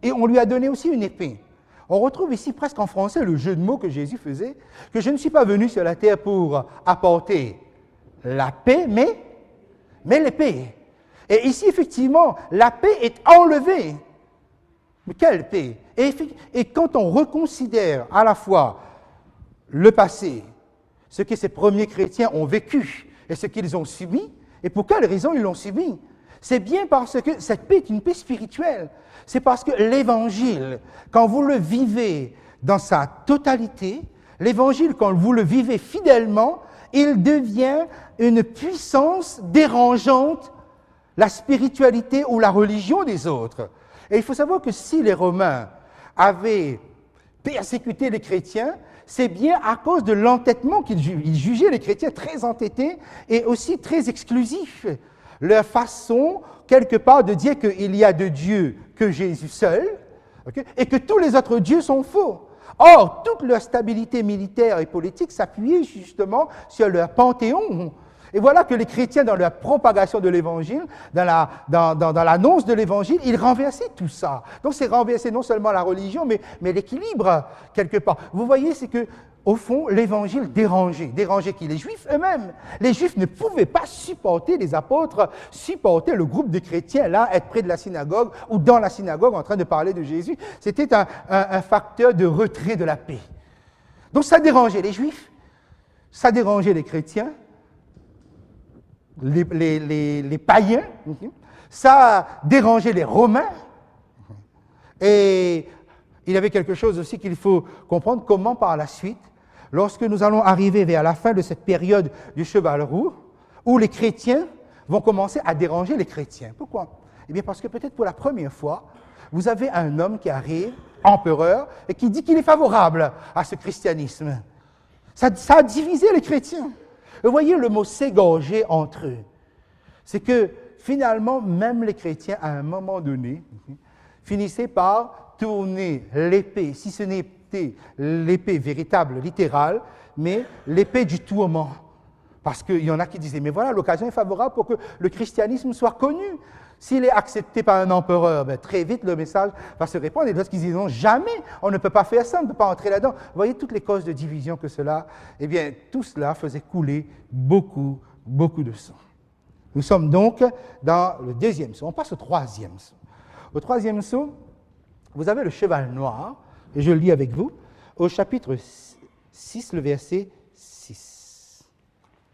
Et on lui a donné aussi une épée. On retrouve ici presque en français le jeu de mots que Jésus faisait, que je ne suis pas venu sur la terre pour apporter la paix, mais l'épée. Et ici, effectivement, la paix est enlevée. Mais quelle paix? Et quand on reconsidère à la fois le passé, ce que ces premiers chrétiens ont vécu et ce qu'ils ont subi, et pour quelles raisons ils l'ont subi? C'est bien parce que cette paix est une paix spirituelle. C'est parce que l'Évangile, quand vous le vivez dans sa totalité, l'Évangile, quand vous le vivez fidèlement, il devient une puissance dérangeante la spiritualité ou la religion des autres. Et il faut savoir que si les Romains avaient persécuté les chrétiens, c'est bien à cause de l'entêtement qu'ils jugeaient les chrétiens très entêtés et aussi très exclusifs. Leur façon, quelque part, de dire qu'il y a de Dieu que Jésus seul, et que tous les autres dieux sont faux. Or, toute leur stabilité militaire et politique s'appuyait justement sur leur panthéon. Et voilà que les chrétiens, dans leur propagation de l'Évangile, dans l'annonce de l'Évangile, ils renversaient tout ça. Donc, c'est renverser non seulement la religion, mais l'équilibre, quelque part. Vous voyez, c'est que, au fond, l'Évangile dérangeait qui? Les Juifs eux-mêmes. Les Juifs ne pouvaient pas supporter les apôtres, supporter le groupe de chrétiens, là, être près de la synagogue ou dans la synagogue en train de parler de Jésus. C'était un facteur de retrait de la paix. Donc, ça dérangeait les Juifs, ça dérangeait les chrétiens, les païens, ça dérangeait les Romains, et il y avait quelque chose aussi qu'il faut comprendre, comment par la suite, lorsque nous allons arriver vers la fin de cette période du cheval roux, où les chrétiens vont commencer à déranger les chrétiens. Pourquoi? Eh bien, parce que peut-être pour la première fois, vous avez un homme qui arrive, empereur, et qui dit qu'il est favorable à ce christianisme. Ça a divisé les chrétiens. Vous voyez le mot s'égorger entre eux. C'est que finalement, même les chrétiens, à un moment donné, finissaient par tourner l'épée, si ce n'était l'épée véritable, littérale, mais l'épée du tourment. Parce qu'il y en a qui disaient, mais voilà, l'occasion est favorable pour que le christianisme soit connu. S'il est accepté par un empereur, bien, très vite le message va se répandre. Et d'autres qui disent, non, jamais, on ne peut pas faire ça, on ne peut pas entrer là-dedans. Vous voyez toutes les causes de division que cela, eh bien, tout cela faisait couler beaucoup, beaucoup de sang. Nous sommes donc dans le deuxième saut. On passe au troisième saut. Au troisième saut, vous avez le cheval noir, et je le lis avec vous, au chapitre 6, le verset 6.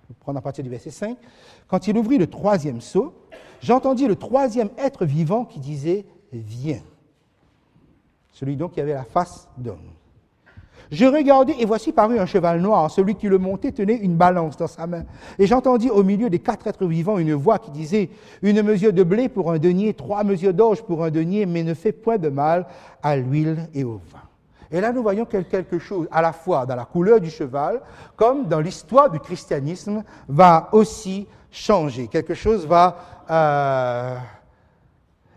Je vais prendre à partir du verset 5. Quand il ouvrit le troisième seau, j'entendis le troisième être vivant qui disait « Viens ». Celui donc qui avait la face d'homme. Je regardai et voici parut un cheval noir. Celui qui le montait tenait une balance dans sa main. Et j'entendis au milieu des 4 êtres vivants une voix qui disait « Une mesure de blé pour un denier, 3 mesures d'orge pour un denier, mais ne fais point de mal à l'huile et au vin. » Et là, nous voyons que quelque chose, à la fois dans la couleur du cheval, comme dans l'histoire du christianisme, va aussi changer. Quelque chose va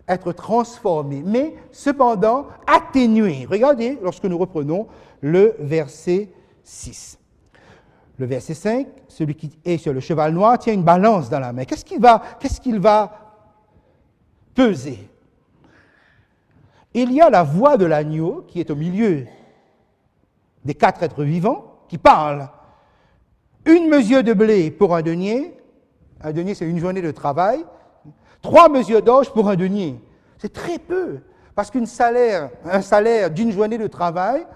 être transformé, mais cependant atténué. Regardez, lorsque nous reprenons le verset 6. Le verset 5, celui qui est sur le cheval noir tient une balance dans la main. Qu'est-ce qu'il va peser? Il y a la voix de l'agneau qui est au milieu des 4 êtres vivants qui parle. Une mesure de blé pour un denier c'est une journée de travail, 3 mesures d'orge pour un denier. C'est très peu, parce un salaire d'une journée de travail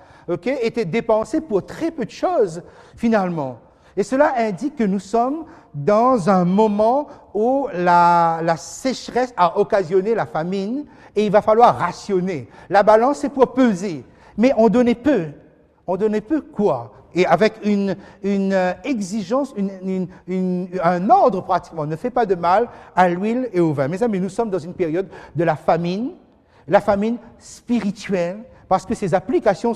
était dépensé pour très peu de choses finalement. Et cela indique que nous sommes dans un moment où la sécheresse a occasionné la famine et il va falloir rationner. La balance, c'est pour peser. Mais on donnait peu. On donnait peu quoi? Et avec une exigence, un ordre pratiquement. Ne fais pas de mal à l'huile et au vin. Mes amis, nous sommes dans une période de la famine spirituelle, parce que ces applications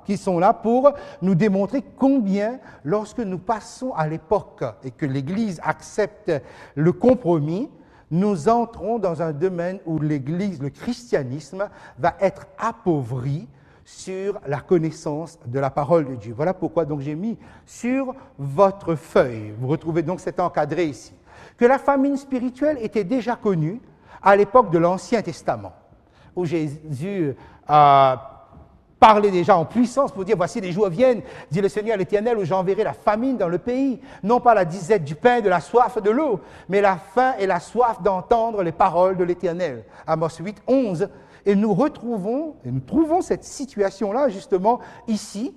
qui sont là pour nous démontrer combien, lorsque nous passons à l'époque et que l'Église accepte le compromis, nous entrons dans un domaine où l'Église, le christianisme, va être appauvri sur la connaissance de la parole de Dieu. Voilà pourquoi donc j'ai mis sur votre feuille, vous retrouvez donc cet encadré ici, que la famine spirituelle était déjà connue à l'époque de l'Ancien Testament, où Jésus parlait déjà en puissance pour dire « Voici les jours viennent, dit le Seigneur l'Éternel, où j'enverrai la famine dans le pays, non pas la disette du pain, de la soif de l'eau, mais la faim et la soif d'entendre les paroles de l'Éternel. » Amos 8, 11. Et nous trouvons cette situation-là justement ici,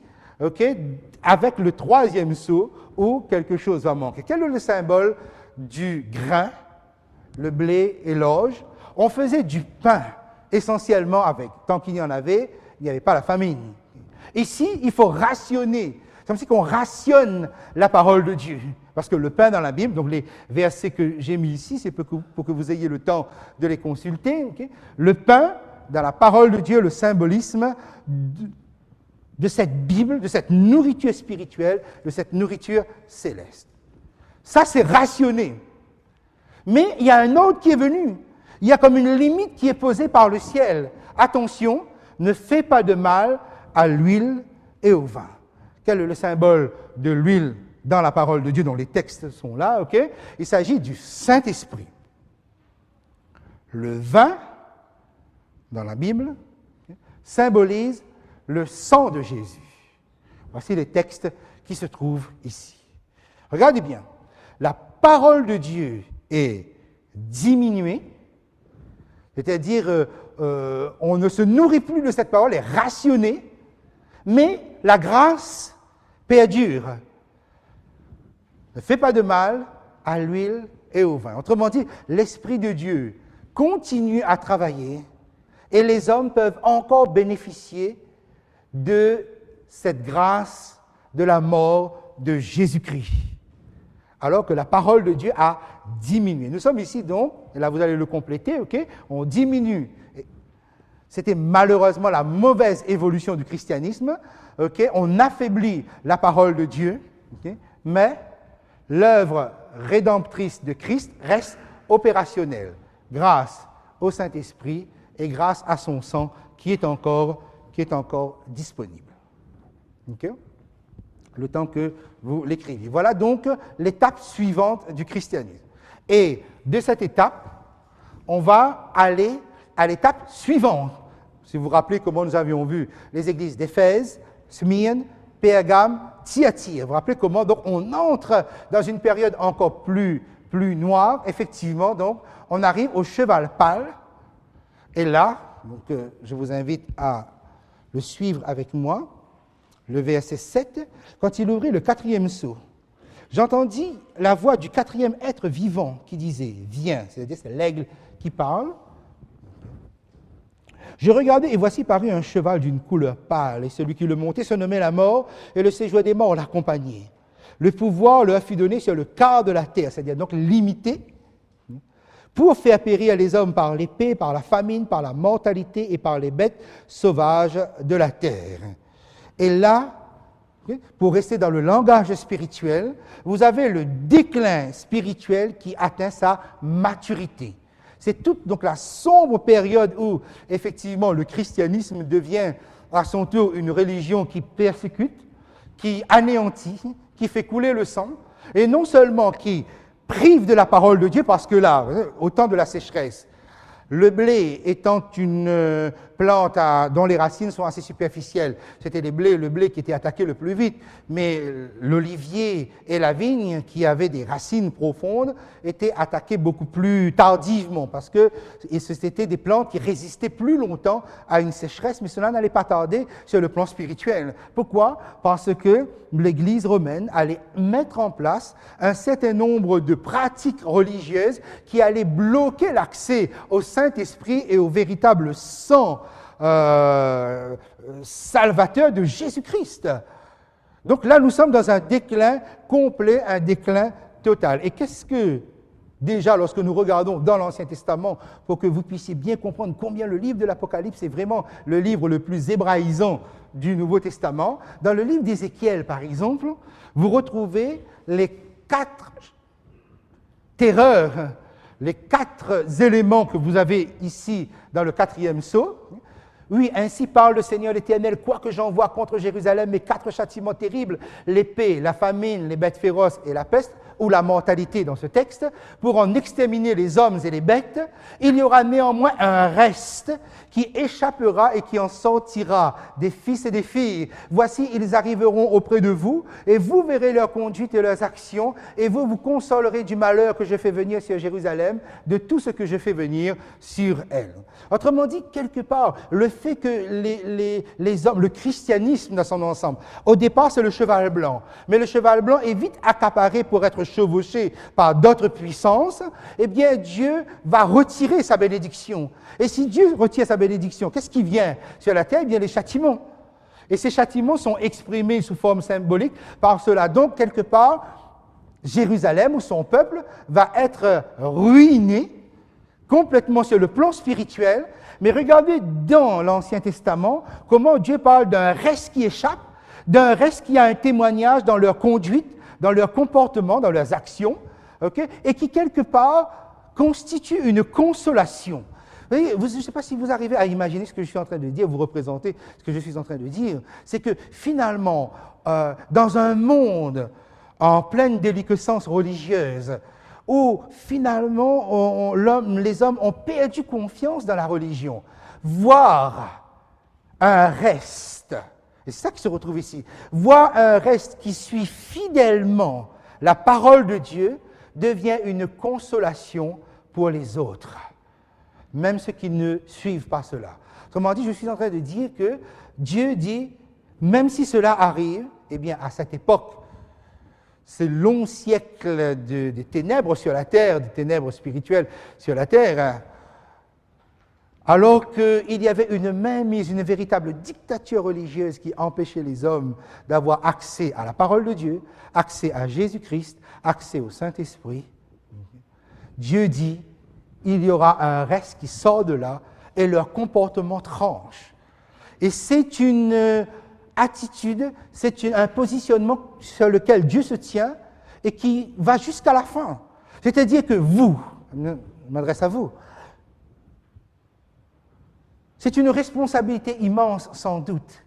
avec le troisième seau où quelque chose va manquer. Quel est le symbole du grain, le blé et l'orge? On faisait du pain essentiellement avec. Tant qu'il y en avait, il n'y avait pas la famine. Ici, il faut rationner. C'est comme si on rationne la parole de Dieu. Parce que le pain dans la Bible, donc les versets que j'ai mis ici, c'est pour que vous ayez le temps de les consulter. Le pain, dans la parole de Dieu, le symbolisme de cette Bible, de cette nourriture spirituelle, de cette nourriture céleste. Ça, c'est rationné. Mais il y a un autre qui est venu. Il y a comme une limite qui est posée par le ciel. Attention, ne fais pas de mal à l'huile et au vin. Quel est le symbole de l'huile dans la parole de Dieu, dont les textes sont là, Il s'agit du Saint-Esprit. Le vin, dans la Bible, symbolise le sang de Jésus. Voici les textes qui se trouvent ici. Regardez bien, la parole de Dieu est diminuée, c'est-à-dire on ne se nourrit plus de cette parole, elle est rationnée, mais la grâce perdure. Ne fais pas de mal à l'huile et au vin. Autrement dit, l'Esprit de Dieu continue à travailler et les hommes peuvent encore bénéficier de cette grâce de la mort de Jésus-Christ. alors que la parole de Dieu a diminué. Nous sommes ici donc, et là vous allez le compléter, ok, on diminue. C'était malheureusement la mauvaise évolution du christianisme, ok, on affaiblit la parole de Dieu, ok, mais l'œuvre rédemptrice de Christ reste opérationnelle grâce au Saint-Esprit et grâce à son sang qui est encore disponible. Okay? Le temps que vous l'écriviez. Voilà donc l'étape suivante du christianisme. Et de cette étape, on va aller à l'étape suivante. Si vous vous rappelez comment nous avions vu les églises d'Éphèse, Smyrne, Pergame, Thyatire. Vous vous rappelez comment donc on entre dans une période encore plus noire. Effectivement, donc, on arrive au cheval pâle. Et là, donc, je vous invite à le suivre avec moi. Le verset 7, quand il ouvrit le 4e sceau, j'entendis la voix du 4e être vivant qui disait « Viens », c'est-à-dire c'est l'aigle qui parle. Je regardais et voici parut un cheval d'une couleur pâle, et celui qui le montait se nommait la mort, et le séjour des morts l'accompagnait. Le pouvoir leur fut donné sur le quart de la terre, c'est-à-dire donc limité, pour faire périr les hommes par l'épée, par la famine, par la mortalité et par les bêtes sauvages de la terre. Et là, pour rester dans le langage spirituel, vous avez le déclin spirituel qui atteint sa maturité. C'est toute donc la sombre période où, effectivement, le christianisme devient à son tour une religion qui persécute, qui anéantit, qui fait couler le sang, et non seulement qui prive de la parole de Dieu, parce que là, au temps de la sécheresse, le blé étant une plante dont les racines sont assez superficielles, c'était le blé qui était attaqué le plus vite, mais l'olivier et la vigne, qui avaient des racines profondes, étaient attaqués beaucoup plus tardivement, parce que c'était des plantes qui résistaient plus longtemps à une sécheresse, mais cela n'allait pas tarder sur le plan spirituel. Pourquoi? Parce que l'Église romaine allait mettre en place un certain nombre de pratiques religieuses qui allaient bloquer l'accès au Saint-Esprit et au véritable sang salvateur de Jésus-Christ. Donc là, nous sommes dans un déclin complet, un déclin total. Et qu'est-ce que, déjà, lorsque nous regardons dans l'Ancien Testament, pour que vous puissiez bien comprendre combien le livre de l'Apocalypse est vraiment le livre le plus hébraïsant du Nouveau Testament, dans le livre d'Ézéchiel, par exemple, vous retrouvez les 4 terreurs, les 4 éléments que vous avez ici dans le 4e sceau. Oui, ainsi parle le Seigneur l'Éternel, quoique j'envoie contre Jérusalem mes 4 châtiments terribles, l'épée, la famine, les bêtes féroces et la peste, ou la mortalité dans ce texte, pour en exterminer les hommes et les bêtes, il y aura néanmoins un reste qui échappera et qui en sortira des fils et des filles. Voici, ils arriveront auprès de vous, et vous verrez leur conduite et leurs actions, et vous vous consolerez du malheur que je fais venir sur Jérusalem, de tout ce que je fais venir sur elle. Autrement dit, quelque part, le fait que les hommes, le christianisme dans son ensemble, au départ c'est le cheval blanc, mais le cheval blanc est vite accaparé pour être chevauché par d'autres puissances, eh bien Dieu va retirer sa bénédiction. Et si Dieu retire sa bénédiction, qu'est-ce qui vient sur la terre? Eh bien les châtiments. Et ces châtiments sont exprimés sous forme symbolique par cela. Donc, quelque part, Jérusalem ou son peuple va être ruiné complètement sur le plan spirituel. Mais regardez dans l'Ancien Testament comment Dieu parle d'un reste qui échappe, d'un reste qui a un témoignage dans leur conduite, dans leur comportement, dans leurs actions, okay, et qui quelque part constitue une consolation. Vous voyez, je ne sais pas si vous arrivez à imaginer ce que je suis en train de dire, vous représentez ce que je suis en train de dire, c'est que finalement, dans un monde en pleine déliquescence religieuse, où finalement les hommes ont perdu confiance dans la religion, voir un reste, et c'est ça qui se retrouve ici, voir un reste qui suit fidèlement la parole de Dieu devient une consolation pour les autres, même ceux qui ne suivent pas cela. Autrement dit, je suis en train de dire que Dieu dit, même si cela arrive, eh bien à cette époque, ces longs siècles de ténèbres sur la terre, de ténèbres spirituelles sur la terre, Alors qu'il y avait une mainmise, une véritable dictature religieuse qui empêchait les hommes d'avoir accès à la parole de Dieu, accès à Jésus-Christ, accès au Saint-Esprit, Dieu dit, il y aura un reste qui sort de là et leur comportement tranche. Et c'est une attitude, c'est un positionnement sur lequel Dieu se tient et qui va jusqu'à la fin. C'est-à-dire que vous, je m'adresse à vous, c'est une responsabilité immense sans doute,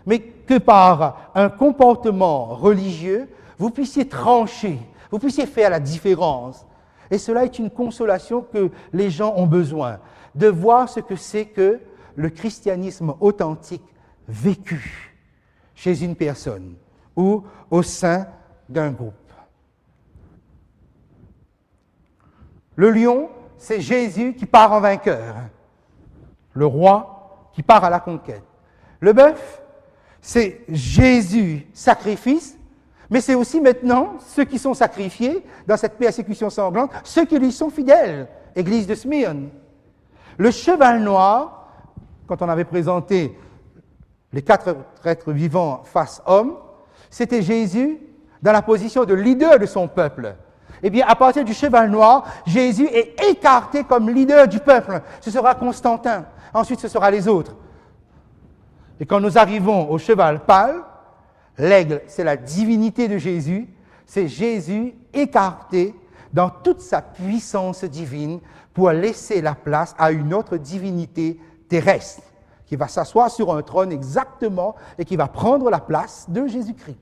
mais que par un comportement religieux, vous puissiez trancher, vous puissiez faire la différence. Et cela est une consolation que les gens ont besoin, de voir ce que c'est que le christianisme authentique vécu chez une personne ou au sein d'un groupe. Le lion, c'est Jésus qui part en vainqueur. Le roi qui part à la conquête. Le bœuf, c'est Jésus, sacrifice, mais c'est aussi maintenant ceux qui sont sacrifiés dans cette persécution sanglante, ceux qui lui sont fidèles, Église de Smyrne. Le cheval noir, quand on avait présenté les 4 êtres vivants face homme, c'était Jésus dans la position de leader de son peuple. Eh bien, à partir du cheval noir, Jésus est écarté comme leader du peuple. Ce sera Constantin. Ensuite, ce sera les autres. Et quand nous arrivons au cheval pâle, l'aigle, c'est la divinité de Jésus. C'est Jésus écarté dans toute sa puissance divine pour laisser la place à une autre divinité terrestre qui va s'asseoir sur un trône exactement et qui va prendre la place de Jésus-Christ.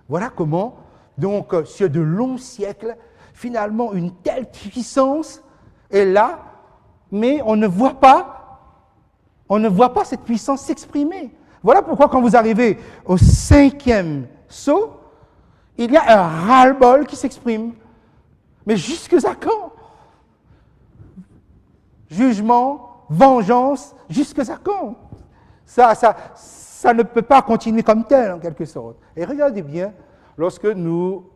Voilà comment, donc, sur de longs siècles, finalement, une telle puissance est là, mais on ne voit pas cette puissance s'exprimer. Voilà pourquoi quand vous arrivez au 5e sceau, il y a un ras-le-bol qui s'exprime. Mais jusque à quand? Jugement, vengeance, jusque à quand? Ça ne peut pas continuer comme tel, en quelque sorte. Et regardez bien, lorsque nous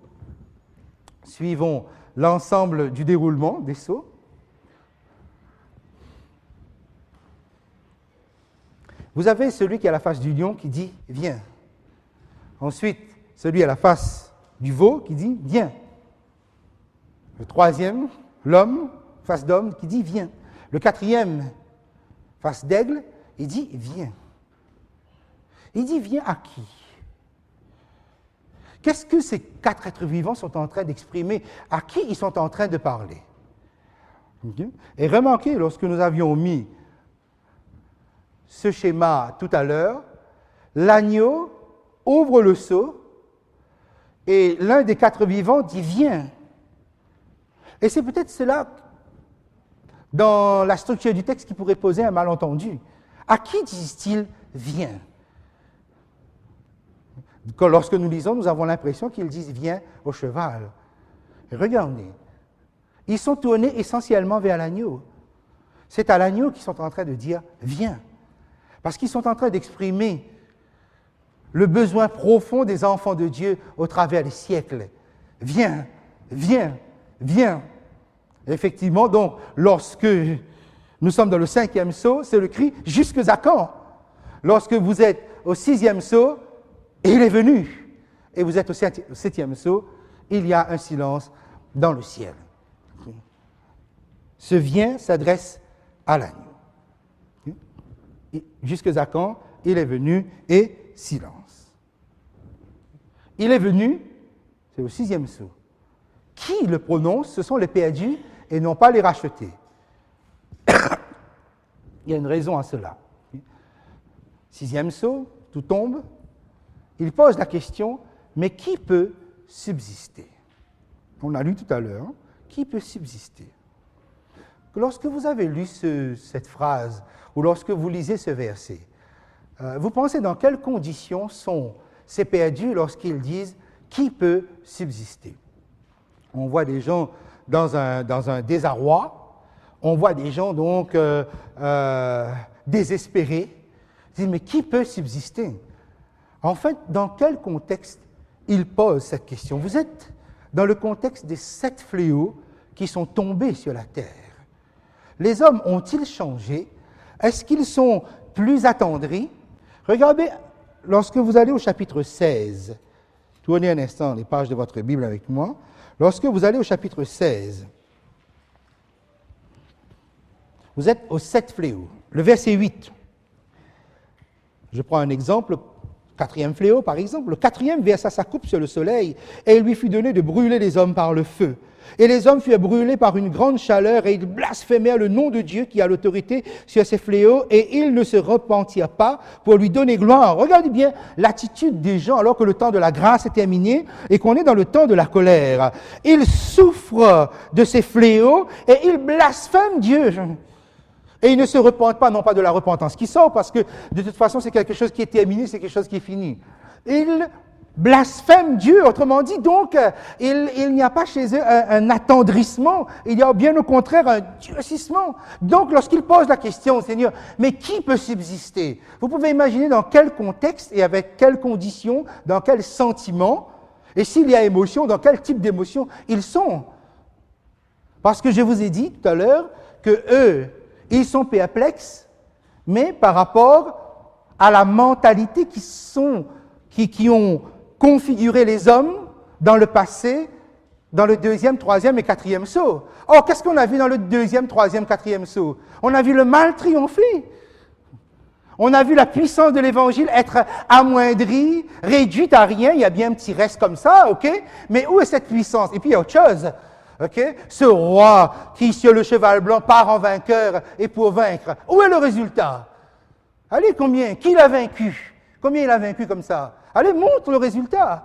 suivons l'ensemble du déroulement des sceaux, vous avez celui qui a la face du lion qui dit « viens ». Ensuite, celui à la face du veau qui dit « viens ». Le 3e, l'homme, face d'homme, qui dit « viens ». Le 4e, face d'aigle, il dit « viens ». Il dit « viens à qui » ? Qu'est-ce que ces 4 êtres vivants sont en train d'exprimer? À qui ils sont en train de parler? Et remarquez, lorsque nous avions mis ce schéma tout à l'heure, l'agneau ouvre le sceau et l'un des 4 vivants dit « viens ». Et c'est peut-être cela, dans la structure du texte, qui pourrait poser un malentendu. À qui disent-ils « viens » ? Lorsque nous lisons, nous avons l'impression qu'ils disent « viens au cheval ». Regardez, ils sont tournés essentiellement vers l'agneau. C'est à l'agneau qu'ils sont en train de dire « viens ». Parce qu'ils sont en train d'exprimer le besoin profond des enfants de Dieu au travers des siècles. Viens, viens, viens. Effectivement, donc, lorsque nous sommes dans le 5e sceau, c'est le cri « jusque à quand ?» Lorsque vous êtes au 6e sceau, il est venu. Et vous êtes au 7e sceau, il y a un silence dans le ciel. Ce vient s'adresse à l'agneau. Jusque à quand? Il est venu et silence. Il est venu, c'est au 6e sceau. Qui le prononce? Ce sont les perdus et non pas les rachetés. Il y a une raison à cela. 6e sceau, tout tombe. Il pose la question, mais qui peut subsister? On a lu tout à l'heure, qui peut subsister? Lorsque vous avez lu cette phrase, ou lorsque vous lisez ce verset, vous pensez dans quelles conditions sont ces perdus lorsqu'ils disent « qui peut subsister » ? On voit des gens dans un désarroi, on voit des gens donc désespérés, ils disent « mais qui peut subsister » ? En fait, dans quel contexte il pose cette question? Vous êtes dans le contexte des 7 fléaux qui sont tombés sur la terre. Les hommes ont-ils changé? Est-ce qu'ils sont plus attendris? Regardez, lorsque vous allez au chapitre 16, tournez un instant les pages de votre Bible avec moi. Lorsque vous allez au chapitre 16, vous êtes au 7 fléaux, le verset 8. Je prends un exemple, quatrième fléau par exemple. Le quatrième versa sa coupe sur le soleil, et il lui fut donné de brûler les hommes par le feu. Et les hommes furent brûlés par une grande chaleur, et ils blasphémèrent le nom de Dieu qui a l'autorité sur ces fléaux, et ils ne se repentirent pas pour lui donner gloire. Regardez bien l'attitude des gens alors que le temps de la grâce est terminé et qu'on est dans le temps de la colère. Ils souffrent de ces fléaux et ils blasphèment Dieu. Et ils ne se repentent pas, non pas de la repentance qui sort, parce que de toute façon c'est quelque chose qui est terminé, c'est quelque chose qui est fini. Ils blasphèment Dieu, autrement dit, donc il n'y a pas chez eux un attendrissement, il y a bien au contraire un durcissement. Donc lorsqu'ils posent la question au Seigneur, mais qui peut subsister? Vous pouvez imaginer dans quel contexte et avec quelles conditions, dans quels sentiments, et s'il y a émotion, dans quel type d'émotion ils sont. Parce que je vous ai dit tout à l'heure que eux, ils sont perplexes, mais par rapport à la mentalité qui ont configuré les hommes dans le passé, dans le deuxième, troisième et quatrième sceau. Or, qu'est-ce qu'on a vu dans le deuxième, troisième, quatrième sceau? On a vu le mal triompher. On a vu la puissance de l'Évangile être amoindrie, réduite à rien. Il y a bien un petit reste comme ça, ok? Mais où est cette puissance? Et puis, il y a autre chose. Okay? Ce roi qui, sur le cheval blanc, part en vainqueur et pour vaincre. Où est le résultat? Allez, combien? Qui l'a vaincu? Combien il a vaincu comme ça? Allez, montre le résultat.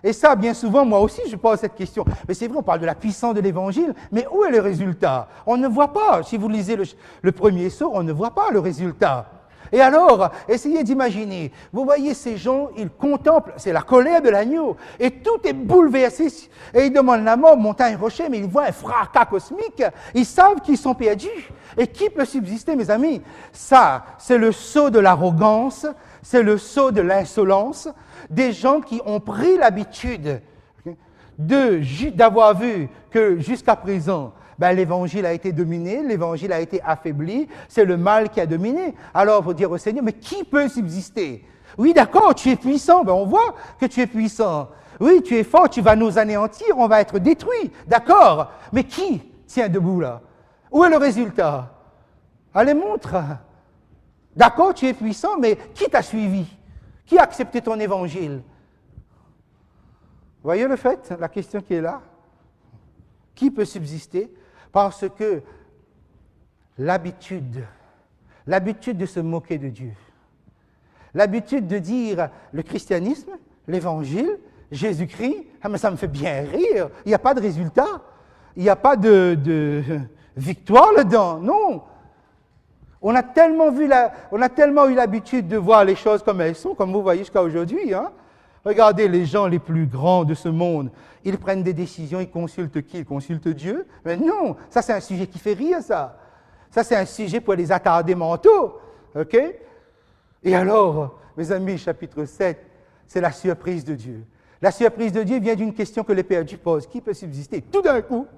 Et ça, bien souvent, moi aussi, je pose cette question. Mais c'est vrai, on parle de la puissance de l'Évangile, mais où est le résultat? On ne voit pas. Si vous lisez le premier sceau, on ne voit pas le résultat. Et alors, essayez d'imaginer. Vous voyez ces gens, ils contemplent, c'est la colère de l'agneau, et tout est bouleversé. Et ils demandent la mort, montagne, rocher, mais ils voient un fracas cosmique. Ils savent qu'ils sont perdus. Et qui peut subsister, mes amis? Ça, c'est le sceau de l'arrogance, c'est le sceau de l'insolence, des gens qui ont pris l'habitude d'avoir vu que jusqu'à présent, l'Évangile a été dominé, l'Évangile a été affaibli, c'est le mal qui a dominé. Alors, il faut dire au Seigneur, mais qui peut subsister? Oui, d'accord, tu es puissant, on voit que tu es puissant. Oui, tu es fort, tu vas nous anéantir, on va être détruits, d'accord. Mais qui tient debout là? Où est le résultat? Allez, montre. D'accord, tu es puissant, mais qui t'a suivi? Qui a accepté ton Évangile? Voyez le fait, la question qui est là? Qui peut subsister? Parce que l'habitude de se moquer de Dieu, l'habitude de dire le christianisme, l'Évangile, Jésus-Christ, mais ça me fait bien rire, il n'y a pas de résultat, il n'y a pas de victoire là-dedans, non. On a tellement eu l'habitude de voir les choses comme elles sont, comme vous voyez jusqu'à aujourd'hui, hein. Regardez les gens les plus grands de ce monde. Ils prennent des décisions, ils consultent qui? Ils consultent Dieu? Mais non, ça c'est un sujet qui fait rire, ça. Ça c'est un sujet pour les attardés mentaux. OK? Et alors, mes amis, chapitre 7, c'est la surprise de Dieu. La surprise de Dieu vient d'une question que les perdus posent. Qui peut subsister? Tout d'un coup,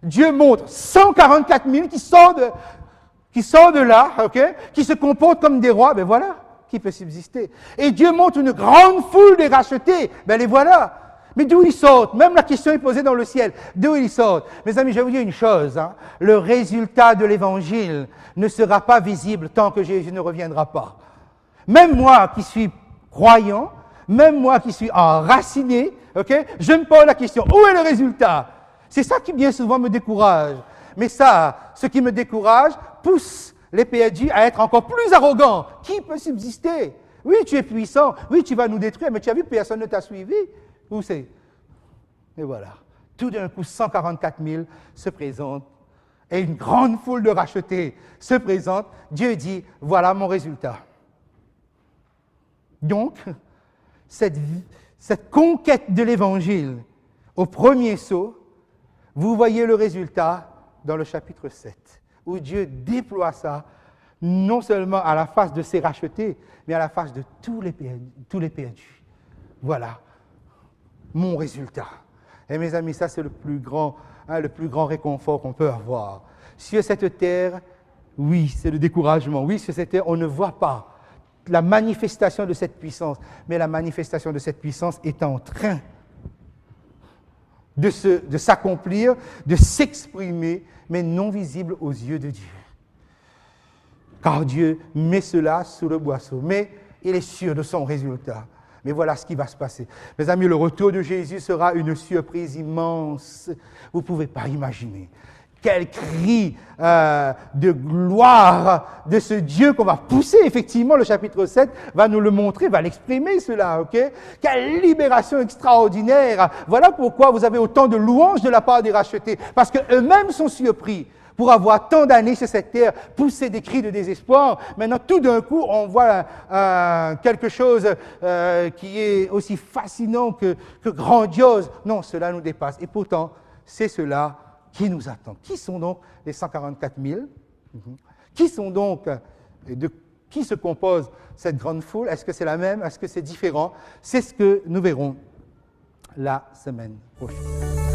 Dieu montre 144 000 qui sortent de là, OK? Qui se comportent comme des rois. Ben voilà. Qui peut subsister? Et Dieu montre une grande foule des rachetés. Les voilà. Mais d'où ils sortent? Même la question est posée dans le ciel. D'où ils sortent? Mes amis, je vais vous dire une chose. Hein. Le résultat de l'Évangile ne sera pas visible tant que Jésus ne reviendra pas. Même moi qui suis croyant, même moi qui suis enraciné, okay, je me pose la question, où est le résultat? C'est ça qui bien souvent me décourage. Mais ça, ce qui me décourage, pousse les perdus à être encore plus arrogants. Qui peut subsister? Oui, tu es puissant. Oui, tu vas nous détruire, mais tu as vu, personne ne t'a suivi. Où c'est? Et voilà. Tout d'un coup, 144 000 se présentent et une grande foule de rachetés se présente. Dieu dit, voilà mon résultat. Donc, cette conquête de l'Évangile au premier sceau, vous voyez le résultat dans le chapitre 7. Où Dieu déploie ça, non seulement à la face de ses rachetés, mais à la face de tous les perdus. Voilà mon résultat. Et mes amis, ça c'est le plus grand réconfort qu'on peut avoir. Sur cette terre, oui, c'est le découragement. Oui, sur cette terre, on ne voit pas la manifestation de cette puissance. Mais la manifestation de cette puissance est en train de s'accomplir, de s'exprimer, mais non visible aux yeux de Dieu. Car Dieu met cela sous le boisseau. Mais il est sûr de son résultat. Mais voilà ce qui va se passer. Mes amis, le retour de Jésus sera une surprise immense. Vous ne pouvez pas imaginer. Quel cri de gloire de ce Dieu qu'on va pousser. Effectivement, le chapitre 7 va nous le montrer, va l'exprimer cela. Okay? Quelle libération extraordinaire. Voilà pourquoi vous avez autant de louanges de la part des rachetés. Parce qu'eux-mêmes sont surpris pour avoir tant d'années sur cette terre, pousser des cris de désespoir. Maintenant, tout d'un coup, on voit quelque chose qui est aussi fascinant que grandiose. Non, cela nous dépasse. Et pourtant, c'est cela qui nous attend. Qui sont donc les 144 000 ? Qui sont donc, de qui se compose cette grande foule ? Est-ce que c'est la même ? Est-ce que c'est différent ? C'est ce que nous verrons la semaine prochaine.